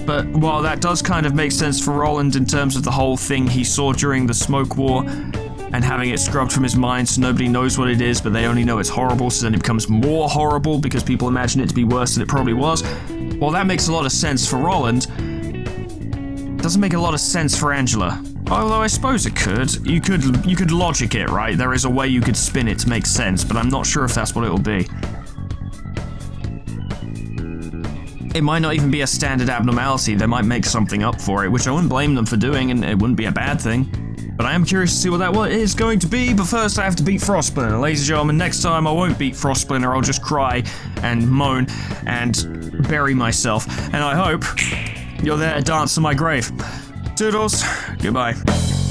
But while that does kind of make sense for Roland in terms of the whole thing he saw during the Smoke War, and having it scrubbed from his mind so nobody knows what it is, but they only know it's horrible, so then it becomes more horrible because people imagine it to be worse than it probably was. Well, that makes a lot of sense for Roland. It doesn't make a lot of sense for Angela. Although I suppose it could. You could logic it, right? There is a way you could spin it to make sense, but I'm not sure if that's what it'll be. It might not even be a standard abnormality. They might make something up for it, which I wouldn't blame them for doing, and it wouldn't be a bad thing. But I am curious to see what that is going to be, but first I have to beat Frostsplinter. Ladies and gentlemen, next time I won't beat Frostsplinter, I'll just cry and moan and bury myself. And I hope you're there to dance to my grave. Till Toodles. Goodbye.